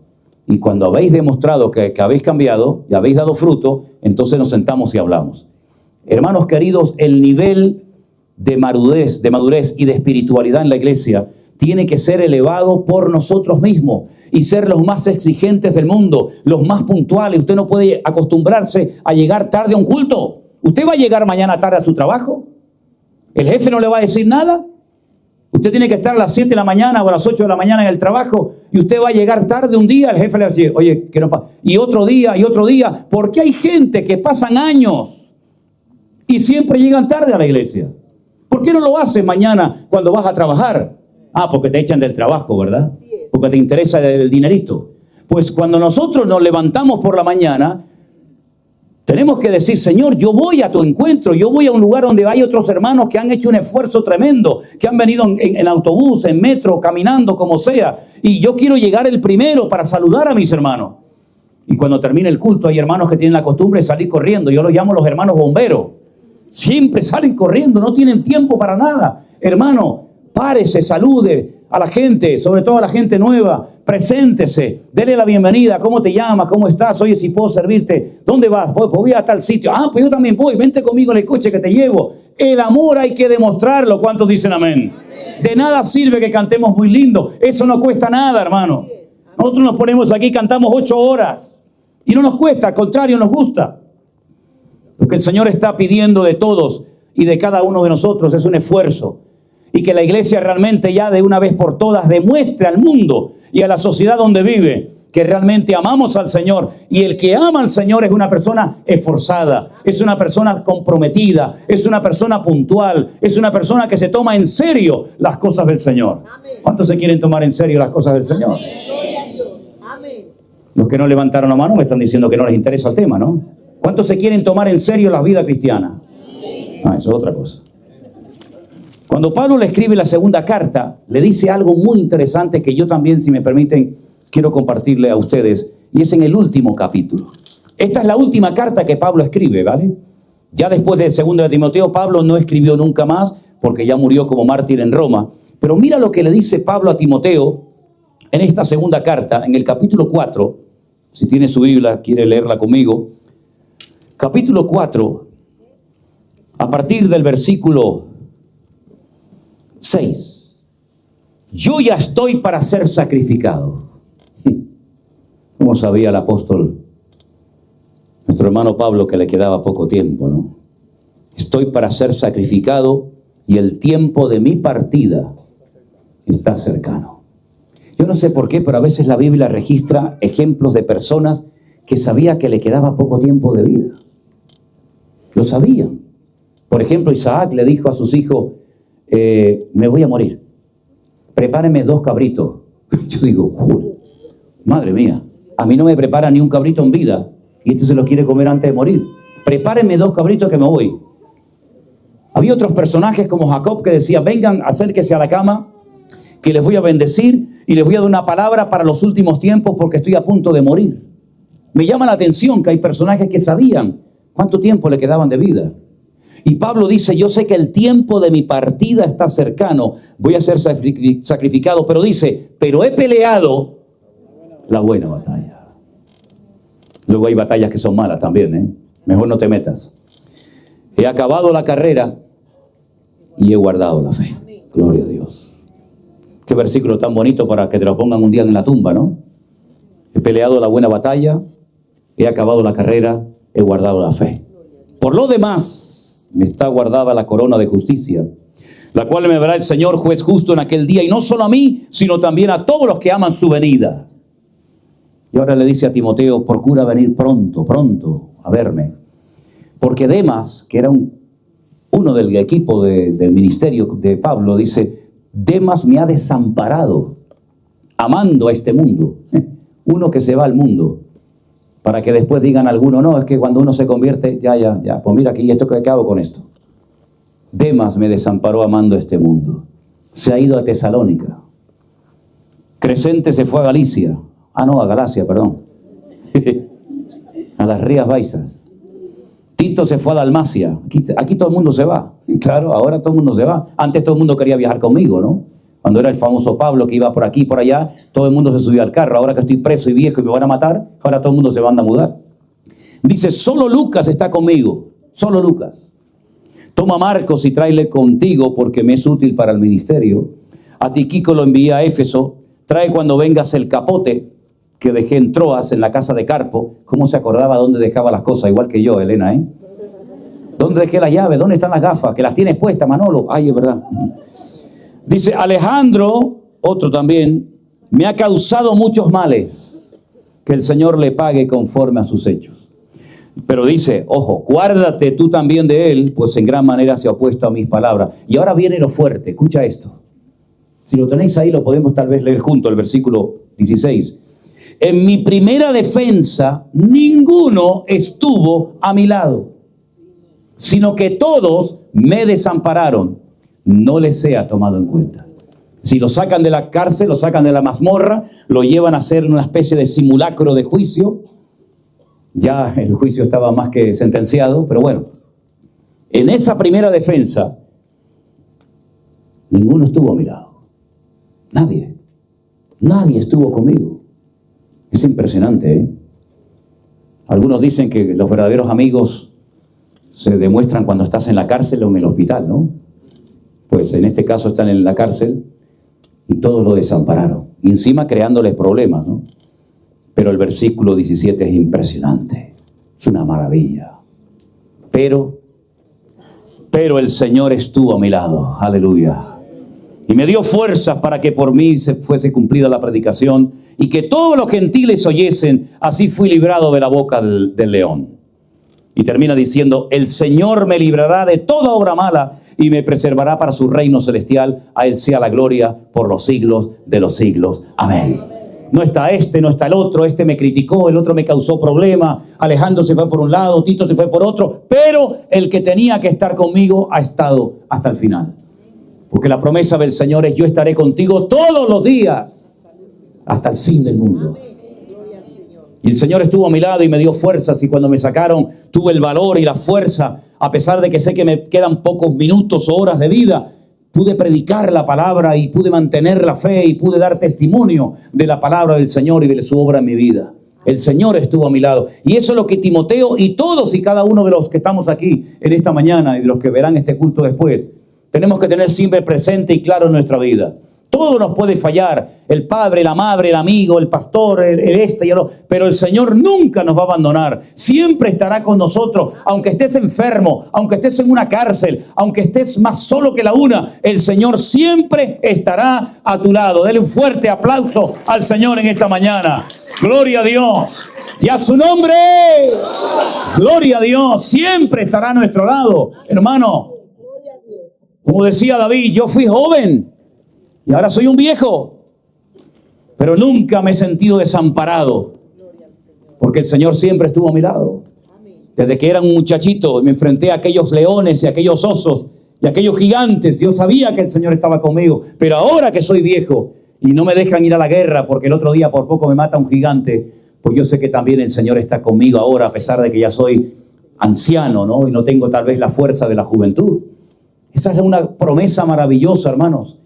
Y cuando habéis demostrado que habéis cambiado y habéis dado fruto, entonces nos sentamos y hablamos. Hermanos queridos, el nivel de madurez y de espiritualidad en la iglesia tiene que ser elevado por nosotros mismos y ser los más exigentes del mundo, los más puntuales. Usted no puede acostumbrarse a llegar tarde a un culto. ¿Usted va a llegar mañana tarde a su trabajo? ¿El jefe no le va a decir nada? Usted tiene que estar a las 7 de la mañana o a las 8 de la mañana en el trabajo y usted va a llegar tarde un día, el jefe le va a decir, oye, que no pasa. Y otro día, porque hay gente que pasan años y siempre llegan tarde a la iglesia. ¿Por qué no lo haces mañana cuando vas a trabajar? Porque te echan del trabajo, ¿verdad? Porque te interesa el dinerito. Pues cuando nosotros nos levantamos por la mañana, tenemos que decir, Señor, yo voy a tu encuentro, yo voy a un lugar donde hay otros hermanos que han hecho un esfuerzo tremendo, que han venido en autobús, en metro, caminando, como sea, y yo quiero llegar el primero para saludar a mis hermanos. Y cuando termine el culto hay hermanos que tienen la costumbre de salir corriendo, yo los llamo los hermanos bomberos. Siempre salen corriendo, no tienen tiempo para nada. Hermano, párese, salude a la gente, sobre todo a la gente nueva, preséntese, dele la bienvenida. ¿Cómo te llamas? ¿Cómo estás? Oye, si puedo servirte. ¿Dónde vas? Pues voy a tal sitio. Pues yo también voy, vente conmigo en el coche que te llevo. El amor hay que demostrarlo. ¿Cuántos dicen amén? De nada sirve que cantemos muy lindo. Eso no cuesta nada, hermano. Nosotros nos ponemos aquí y cantamos 8 horas. Y no nos cuesta, al contrario, nos gusta. Lo que el Señor está pidiendo de todos y de cada uno de nosotros es un esfuerzo. Y que la iglesia realmente ya de una vez por todas demuestre al mundo y a la sociedad donde vive que realmente amamos al Señor. Y el que ama al Señor es una persona esforzada, es una persona comprometida, es una persona puntual, es una persona que se toma en serio las cosas del Señor. ¿Cuántos se quieren tomar en serio las cosas del Señor? Amén. Los que no levantaron la mano me están diciendo que no les interesa el tema, ¿no? ¿Cuántos se quieren tomar en serio la vida cristiana? Eso es otra cosa. Cuando Pablo le escribe la segunda carta, le dice algo muy interesante que yo también, si me permiten, quiero compartirle a ustedes. Y es en el último capítulo. Esta es la última carta que Pablo escribe, ¿vale? Ya después del segundo de Timoteo, Pablo no escribió nunca más porque ya murió como mártir en Roma. Pero mira lo que le dice Pablo a Timoteo en esta segunda carta, en el capítulo 4. Si tiene su Biblia, quiere leerla conmigo. Capítulo 4, a partir del versículo 6. Yo ya estoy para ser sacrificado. ¿Cómo sabía el apóstol, nuestro hermano Pablo, que le quedaba poco tiempo, ¿no? Estoy para ser sacrificado y el tiempo de mi partida está cercano. Yo no sé por qué, pero a veces la Biblia registra ejemplos de personas que sabía que le quedaba poco tiempo de vida. Lo sabían. Por ejemplo, Isaac le dijo a sus hijos, me voy a morir. Prepárenme 2 cabritos. Yo digo, juro, madre mía, a mí no me prepara ni un cabrito en vida y este se lo quiere comer antes de morir. Prepárenme 2 cabritos que me voy. Había otros personajes como Jacob que decía, vengan, acérquese a la cama, que les voy a bendecir y les voy a dar una palabra para los últimos tiempos porque estoy a punto de morir. Me llama la atención que hay personajes que sabían cuánto tiempo le quedaban de vida. Y Pablo dice, yo sé que el tiempo de mi partida está cercano, voy a ser sacrificado, pero dice, pero he peleado la buena batalla. Luego hay batallas que son malas también, ¿eh? Mejor no te metas. He acabado la carrera y he guardado la fe. Gloria a Dios. Qué versículo tan bonito para que te lo pongan un día en la tumba, ¿no? He peleado la buena batalla, he acabado la carrera, he guardado la fe. Por lo demás, me está guardada la corona de justicia, la cual me dará el Señor juez justo en aquel día, y no solo a mí, sino también a todos los que aman su venida. Y ahora le dice a Timoteo, procura venir pronto a verme. Porque Demas, que era uno del equipo del ministerio de Pablo, dice, Demas me ha desamparado, amando a este mundo. Uno que se va al mundo, para que después digan algunos, no, es que cuando uno se convierte, ya, pues mira aquí, ¿esto qué hago con esto? Demas me desamparó amando a este mundo. Se ha ido a Tesalónica. Crescente se fue a Galicia. A Galacia, perdón. A las Rías Baixas. Tito se fue a Dalmacia. Aquí todo el mundo se va. Claro, ahora todo el mundo se va. Antes todo el mundo quería viajar conmigo, ¿no? Cuando era el famoso Pablo que iba por aquí y por allá, todo el mundo se subía al carro. Ahora que estoy preso y viejo y me van a matar, ahora todo el mundo se van a mudar. Dice, solo Lucas está conmigo. Solo Lucas. Toma a Marcos y tráele contigo porque me es útil para el ministerio. A Tíquico lo envié a Éfeso. Trae cuando vengas el capote que dejé en Troas, en la casa de Carpo. ¿Cómo se acordaba dónde dejaba las cosas? Igual que yo, Elena, ¿eh? ¿Dónde dejé las llaves? ¿Dónde están las gafas? Que las tienes puestas, Manolo. Ay, es verdad. Dice, Alejandro, otro también, me ha causado muchos males. Que el Señor le pague conforme a sus hechos. Pero dice, ojo, guárdate tú también de él, pues en gran manera se ha opuesto a mis palabras. Y ahora viene lo fuerte, escucha esto. Si lo tenéis ahí, lo podemos tal vez leer junto, el versículo 16. En mi primera defensa, ninguno estuvo a mi lado, sino que todos me desampararon. No les sea tomado en cuenta. Si lo sacan de la cárcel, lo sacan de la mazmorra, lo llevan a hacer una especie de simulacro de juicio. Ya el juicio estaba más que sentenciado, pero bueno. En esa primera defensa, ninguno estuvo a mi lado. Nadie estuvo conmigo. Es impresionante, ¿eh? Algunos dicen que los verdaderos amigos se demuestran cuando estás en la cárcel o en el hospital, ¿no? Pues en este caso están en la cárcel y todos lo desampararon. Y encima creándoles problemas, ¿no? Pero el versículo 17 es impresionante. Es una maravilla. Pero el Señor estuvo a mi lado. Aleluya. Y me dio fuerzas para que por mí se fuese cumplida la predicación y que todos los gentiles oyesen. Así fui librado de la boca del león. Y termina diciendo, el Señor me librará de toda obra mala y me preservará para su reino celestial. A Él sea la gloria por los siglos de los siglos. Amén. No está no está el otro, este me criticó, el otro me causó problemas, Alejandro se fue por un lado, Tito se fue por otro, pero el que tenía que estar conmigo ha estado hasta el final. Porque la promesa del Señor es, yo estaré contigo todos los días, hasta el fin del mundo. Y el Señor estuvo a mi lado y me dio fuerzas, y cuando me sacaron tuve el valor y la fuerza, a pesar de que sé que me quedan pocos minutos o horas de vida, pude predicar la palabra y pude mantener la fe y pude dar testimonio de la palabra del Señor y de su obra en mi vida. El Señor estuvo a mi lado. Y eso es lo que Timoteo y todos y cada uno de los que estamos aquí en esta mañana y de los que verán este culto después, tenemos que tener siempre presente y claro en nuestra vida. Todo nos puede fallar, el padre, la madre, el amigo, el pastor, pero el Señor nunca nos va a abandonar. Siempre estará con nosotros, aunque estés enfermo, aunque estés en una cárcel, aunque estés más solo que la una, el Señor siempre estará a tu lado. Dele un fuerte aplauso al Señor en esta mañana. Gloria a Dios. Y a su nombre. Gloria a Dios. Siempre estará a nuestro lado. Hermano, como decía David, yo fui joven y ahora soy un viejo. Pero nunca me he sentido desamparado. Porque el Señor siempre estuvo a mi lado. Desde que era un muchachito me enfrenté a aquellos leones y a aquellos osos y a aquellos gigantes. Yo sabía que el Señor estaba conmigo. Pero ahora que soy viejo y no me dejan ir a la guerra porque el otro día por poco me mata un gigante, pues yo sé que también el Señor está conmigo ahora, a pesar de que ya soy anciano, ¿no? Y no tengo tal vez la fuerza de la juventud. Esa es una promesa maravillosa, hermanos,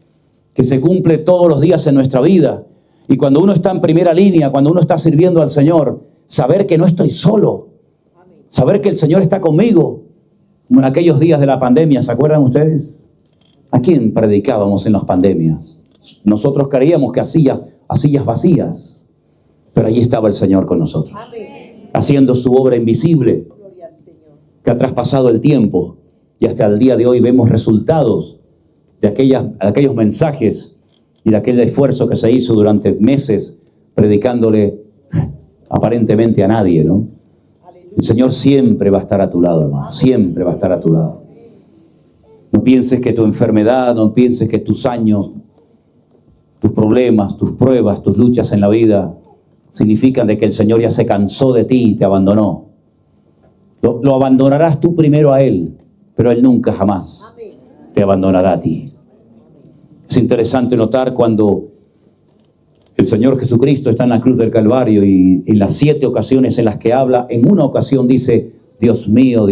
que se cumple todos los días en nuestra vida. Y cuando uno está en primera línea, cuando uno está sirviendo al Señor, saber que no estoy solo, saber que el Señor está conmigo. Como en aquellos días de la pandemia, ¿se acuerdan ustedes? ¿A quién predicábamos en las pandemias? Nosotros creíamos que a sillas vacías, pero allí estaba el Señor con nosotros, haciendo su obra invisible, que ha traspasado el tiempo, y hasta el día de hoy vemos resultados de aquellos mensajes y de aquel esfuerzo que se hizo durante meses predicándole aparentemente a nadie, ¿no? El Señor siempre va a estar a tu lado, hermano. Siempre va a estar a tu lado. No pienses que tu enfermedad, no pienses que tus años, tus problemas, tus pruebas, tus luchas en la vida significan de que el Señor ya se cansó de ti y te abandonó. Lo abandonarás tú primero a Él, pero Él nunca jamás te abandonará a ti. Es interesante notar cuando el Señor Jesucristo está en la cruz del Calvario y en las 7 ocasiones en las que habla, en una ocasión dice: Dios mío,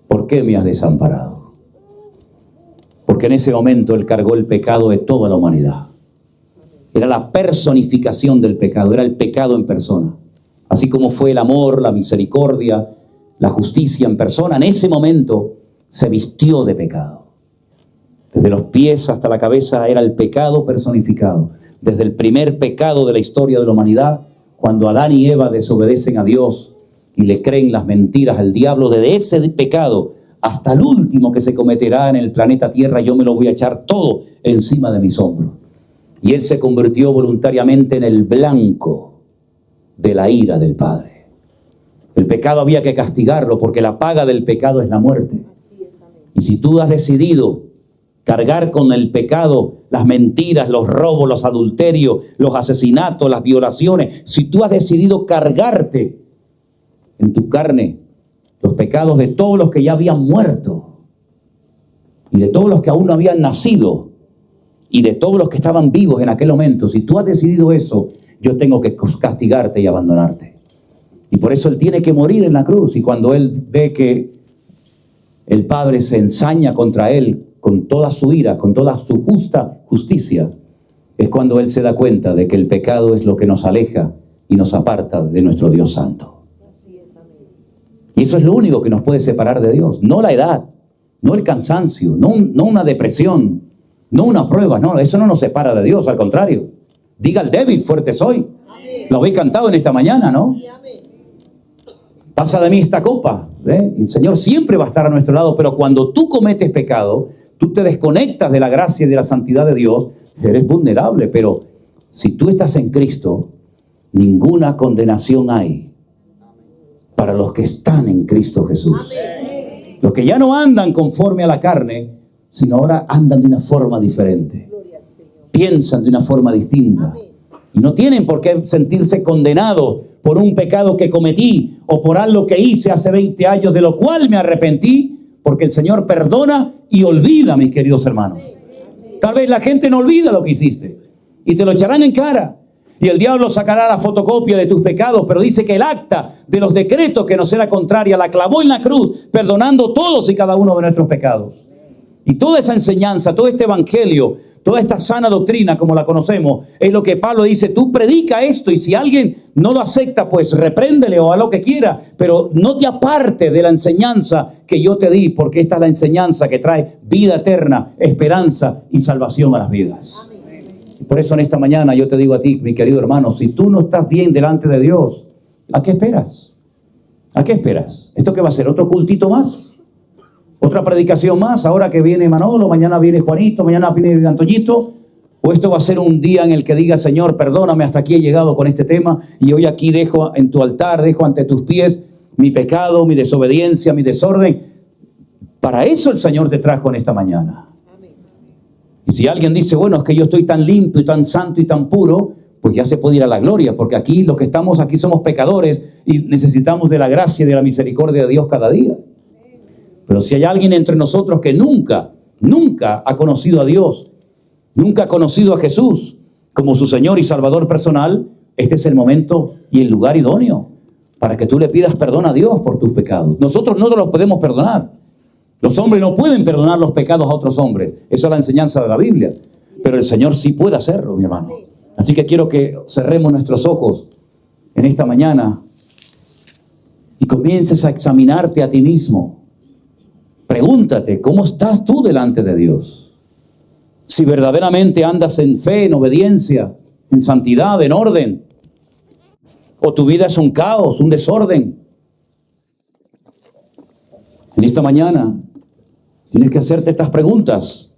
¿por qué me has desamparado? Porque en ese momento Él cargó el pecado de toda la humanidad. Era la personificación del pecado, era el pecado en persona. Así como fue el amor, la misericordia, la justicia en persona, en ese momento se vistió de pecado. Desde los pies hasta la cabeza era el pecado personificado. Desde el primer pecado de la historia de la humanidad, cuando Adán y Eva desobedecen a Dios y le creen las mentiras al diablo, desde ese pecado hasta el último que se cometerá en el planeta Tierra, yo me lo voy a echar todo encima de mis hombros. Y Él se convirtió voluntariamente en el blanco de la ira del Padre. El pecado había que castigarlo porque la paga del pecado es la muerte. Y si tú has decidido cargar con el pecado, las mentiras, los robos, los adulterios, los asesinatos, las violaciones, si tú has decidido cargarte en tu carne los pecados de todos los que ya habían muerto y de todos los que aún no habían nacido y de todos los que estaban vivos en aquel momento, si tú has decidido eso, yo tengo que castigarte y abandonarte. Y por eso Él tiene que morir en la cruz. Y cuando Él ve que el Padre se ensaña contra Él con toda su ira, con toda su justicia, es cuando Él se da cuenta de que el pecado es lo que nos aleja y nos aparta de nuestro Dios santo. Y eso es lo único que nos puede separar de Dios. No la edad, no el cansancio, no una depresión, no una prueba. No, eso no nos separa de Dios, al contrario. Diga el débil, fuerte soy. Lo habéis cantado en esta mañana, ¿no? Pasa de mí esta copa. El Señor siempre va a estar a nuestro lado, pero cuando tú cometes pecado, tú te desconectas de la gracia y de la santidad de Dios, eres vulnerable. Pero si tú estás en Cristo, ninguna condenación hay para los que están en Cristo Jesús. Amén. Los que ya no andan conforme a la carne, sino ahora andan de una forma diferente. Piensan de una forma distinta. Amén. Y no tienen por qué sentirse condenados por un pecado que cometí o por algo que hice hace 20 años, de lo cual me arrepentí, porque el Señor perdona y olvida, mis queridos hermanos. Tal vez la gente no olvida lo que hiciste y te lo echarán en cara. Y el diablo sacará la fotocopia de tus pecados, pero dice que el acta de los decretos que nos era contraria la clavó en la cruz, perdonando todos y cada uno de nuestros pecados. Y toda esa enseñanza, todo este evangelio, toda esta sana doctrina como la conocemos, es lo que Pablo dice: tú predica esto, y si alguien no lo acepta, pues repréndele o haz lo que quiera, pero no te aparte de la enseñanza que yo te di, porque esta es la enseñanza que trae vida eterna, esperanza y salvación a las vidas. Y por eso en esta mañana yo te digo a ti, mi querido hermano, si tú no estás bien delante de Dios, ¿a qué esperas? ¿A qué esperas? ¿Esto qué va a ser? ¿Otro cultito más? ¿Otra predicación más? Ahora que viene Manolo, mañana viene Juanito, mañana viene Antoñito. O esto va a ser un día en el que diga, Señor, perdóname, hasta aquí he llegado con este tema y hoy aquí dejo en tu altar, dejo ante tus pies mi pecado, mi desobediencia, mi desorden. Para eso el Señor te trajo en esta mañana. Y si alguien dice, bueno, es que yo estoy tan limpio y tan santo y tan puro, pues ya se puede ir a la gloria, porque aquí los que estamos aquí somos pecadores y necesitamos de la gracia y de la misericordia de Dios cada día. Pero si hay alguien entre nosotros que nunca ha conocido a Dios, nunca ha conocido a Jesús como su Señor y Salvador personal, este es el momento y el lugar idóneo para que tú le pidas perdón a Dios por tus pecados. Nosotros no te los podemos perdonar. Los hombres no pueden perdonar los pecados a otros hombres. Esa es la enseñanza de la Biblia. Pero el Señor sí puede hacerlo, mi hermano. Así que quiero que cerremos nuestros ojos en esta mañana y comiences a examinarte a ti mismo. Pregúntate, ¿cómo estás tú delante de Dios? Si verdaderamente andas en fe, en obediencia, en santidad, en orden, o tu vida es un caos, un desorden. En esta mañana tienes que hacerte estas preguntas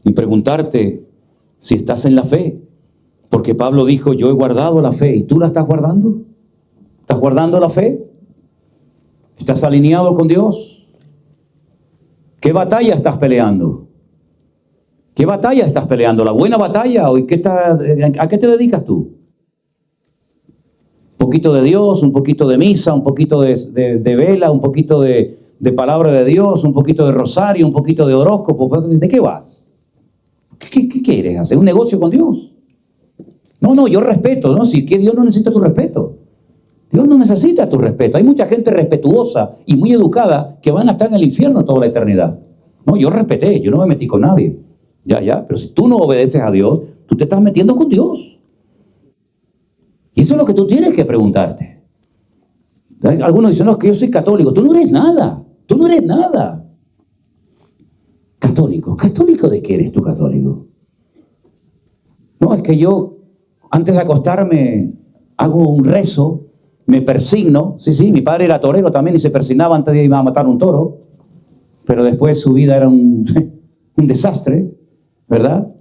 y preguntarte si estás en la fe. Porque Pablo dijo, yo he guardado la fe. ¿Y tú la estás guardando? ¿Estás guardando la fe? ¿Estás alineado con Dios? ¿Qué batalla estás peleando? ¿Qué batalla estás peleando? ¿La buena batalla? ¿O a qué te dedicas tú? Un poquito de Dios, un poquito de misa, un poquito de vela, un poquito de palabra de Dios, un poquito de rosario, un poquito de horóscopo. ¿De qué vas? ¿Qué quieres? ¿Hacer un negocio con Dios? No, yo respeto, ¿no? Si que Dios no necesita tu respeto. Dios no necesita tu respeto. Hay mucha gente respetuosa y muy educada que van a estar en el infierno toda la eternidad. No, yo respeté, yo no me metí con nadie. Ya, pero si tú no obedeces a Dios, tú te estás metiendo con Dios. Y eso es lo que tú tienes que preguntarte. Algunos dicen, no, es que yo soy católico. Tú no eres nada. Tú no eres nada. Católico. ¿Católico de qué eres tú católico? No, es que yo, antes de acostarme, hago un rezo, me persigno. Sí, mi padre era torero también y se persignaba antes de ir a matar un toro. Pero después su vida era un desastre, ¿verdad?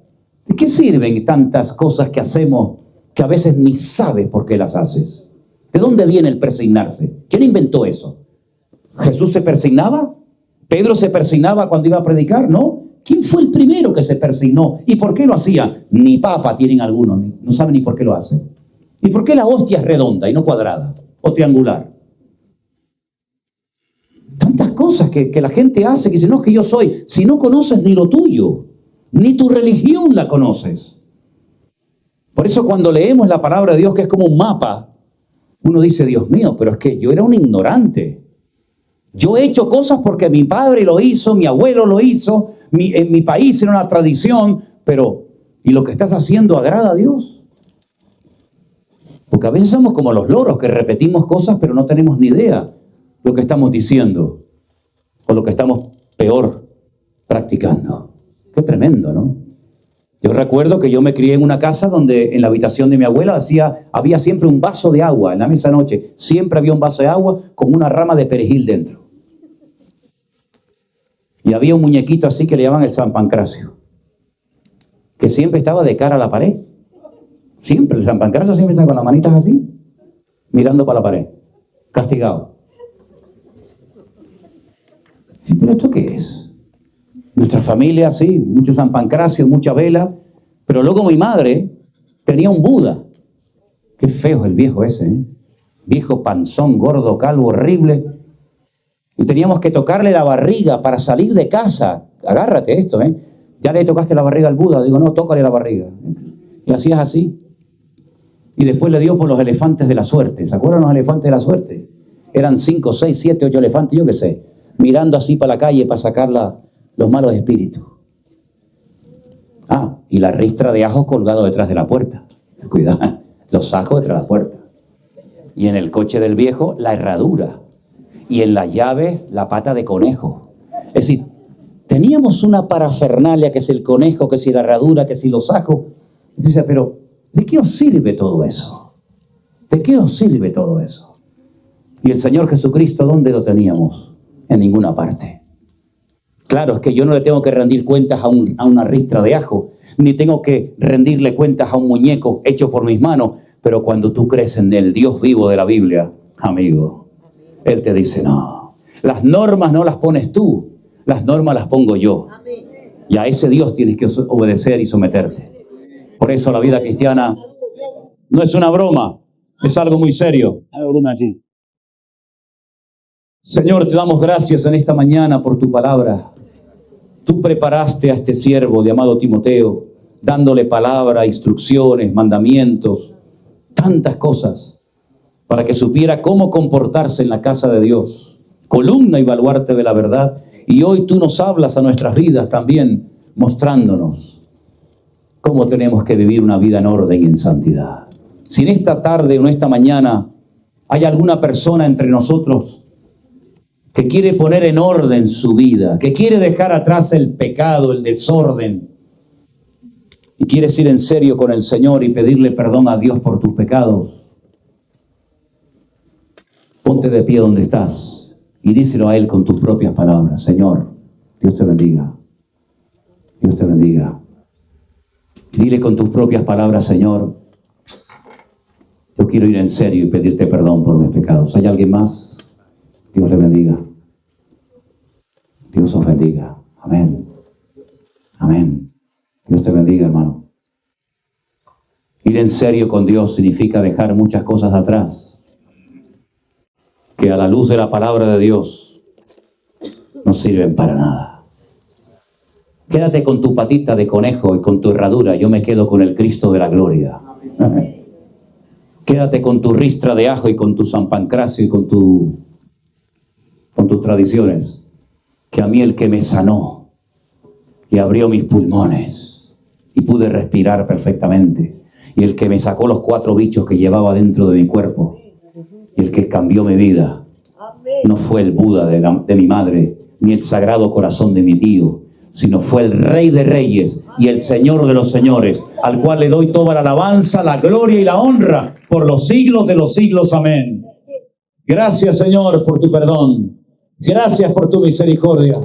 ¿De qué sirven tantas cosas que hacemos que a veces ni sabes por qué las haces? ¿De dónde viene el persignarse? ¿Quién inventó eso? ¿Jesús se persignaba? ¿Pedro se persignaba cuando iba a predicar? No. ¿Quién fue el primero que se persignó? ¿Y por qué lo hacía? Ni papa tienen algunos, no saben ni por qué lo hacen. ¿Y por qué la hostia es redonda y no cuadrada o triangular? Tantas cosas que la gente hace que dice, no, es que yo soy. Si no conoces ni lo tuyo, ni tu religión la conoces. Por eso cuando leemos la palabra de Dios, que es como un mapa, uno dice, Dios mío, pero es que yo era un ignorante. Yo he hecho cosas porque mi padre lo hizo, mi abuelo lo hizo, en mi país era una tradición, pero ¿y lo que estás haciendo agrada a Dios? Porque a veces somos como los loros que repetimos cosas pero no tenemos ni idea lo que estamos diciendo o lo que estamos peor practicando. Qué tremendo, ¿no? Yo recuerdo que yo me crié en una casa donde en la habitación de mi abuela había siempre un vaso de agua en la mesa de noche. Siempre había un vaso de agua con una rama de perejil dentro. Y había un muñequito así que le llaman el San Pancracio, que siempre estaba de cara a la pared. Siempre, el San Pancracio siempre está con las manitas así, mirando para la pared, castigado. Sí, pero ¿esto qué es? Nuestra familia, sí, mucho San Pancracio, mucha vela, pero luego mi madre tenía un Buda. Qué feo es el viejo ese, ¿eh? Viejo panzón, gordo, calvo, horrible. Y teníamos que tocarle la barriga para salir de casa. Agárrate esto, ¿eh? Ya le tocaste la barriga al Buda. Digo, no, tócale la barriga. Y hacías así. Y después le dio por los elefantes de la suerte. ¿Se acuerdan los elefantes de la suerte? Eran 5, 6, 7, 8 elefantes, yo qué sé. Mirando así para la calle para sacar los malos espíritus. Ah, y la ristra de ajos colgado detrás de la puerta. Cuidado, los ajos detrás de la puerta. Y en el coche del viejo, la herradura. Y en las llaves, la pata de conejo. Es decir, teníamos una parafernalia, que es el conejo, que si la herradura, que si los ajos. Dice, pero ¿de qué os sirve todo eso? ¿De qué os sirve todo eso? Y el Señor Jesucristo, ¿dónde lo teníamos? En ninguna parte. Claro, es que yo no le tengo que rendir cuentas a una ristra de ajo, ni tengo que rendirle cuentas a un muñeco hecho por mis manos. Pero cuando tú crees en el Dios vivo de la Biblia, amigo, Él te dice, no, las normas no las pones tú, las normas las pongo yo. Y a ese Dios tienes que obedecer y someterte. Por eso la vida cristiana no es una broma, es algo muy serio. Señor, te damos gracias en esta mañana por tu palabra. Tú preparaste a este siervo llamado Timoteo, dándole palabra, instrucciones, mandamientos, tantas cosas, para que supiera cómo comportarse en la casa de Dios, columna y baluarte de la verdad. Y hoy tú nos hablas a nuestras vidas también, mostrándonos cómo tenemos que vivir una vida en orden y en santidad. Si en esta tarde o en esta mañana hay alguna persona entre nosotros que quiere poner en orden su vida, que quiere dejar atrás el pecado, el desorden, y quieres ir en serio con el Señor y pedirle perdón a Dios por tus pecados, ponte de pie donde estás y díselo a Él con tus propias palabras. Señor, Dios te bendiga. Dios te bendiga. Dile con tus propias palabras, Señor, yo quiero ir en serio y pedirte perdón por mis pecados. ¿Hay alguien más? Dios le bendiga. Dios os bendiga. Amén. Amén. Dios te bendiga, hermano. Ir en serio con Dios significa dejar muchas cosas atrás que a la luz de la palabra de Dios no sirven para nada. Quédate con tu patita de conejo y con tu herradura. Yo me quedo con el Cristo de la gloria. Quédate con tu ristra de ajo y con tu San Pancracio y con tus tradiciones, que a mí el que me sanó y abrió mis pulmones y pude respirar perfectamente, y el que me sacó los 4 bichos que llevaba dentro de mi cuerpo, y el que cambió mi vida, no fue el Buda de mi madre, ni el Sagrado Corazón de mi tío, sino fue el Rey de Reyes y el Señor de los Señores, al cual le doy toda la alabanza, la gloria y la honra por los siglos de los siglos. Amén. Gracias, Señor, por tu perdón. Gracias por tu misericordia.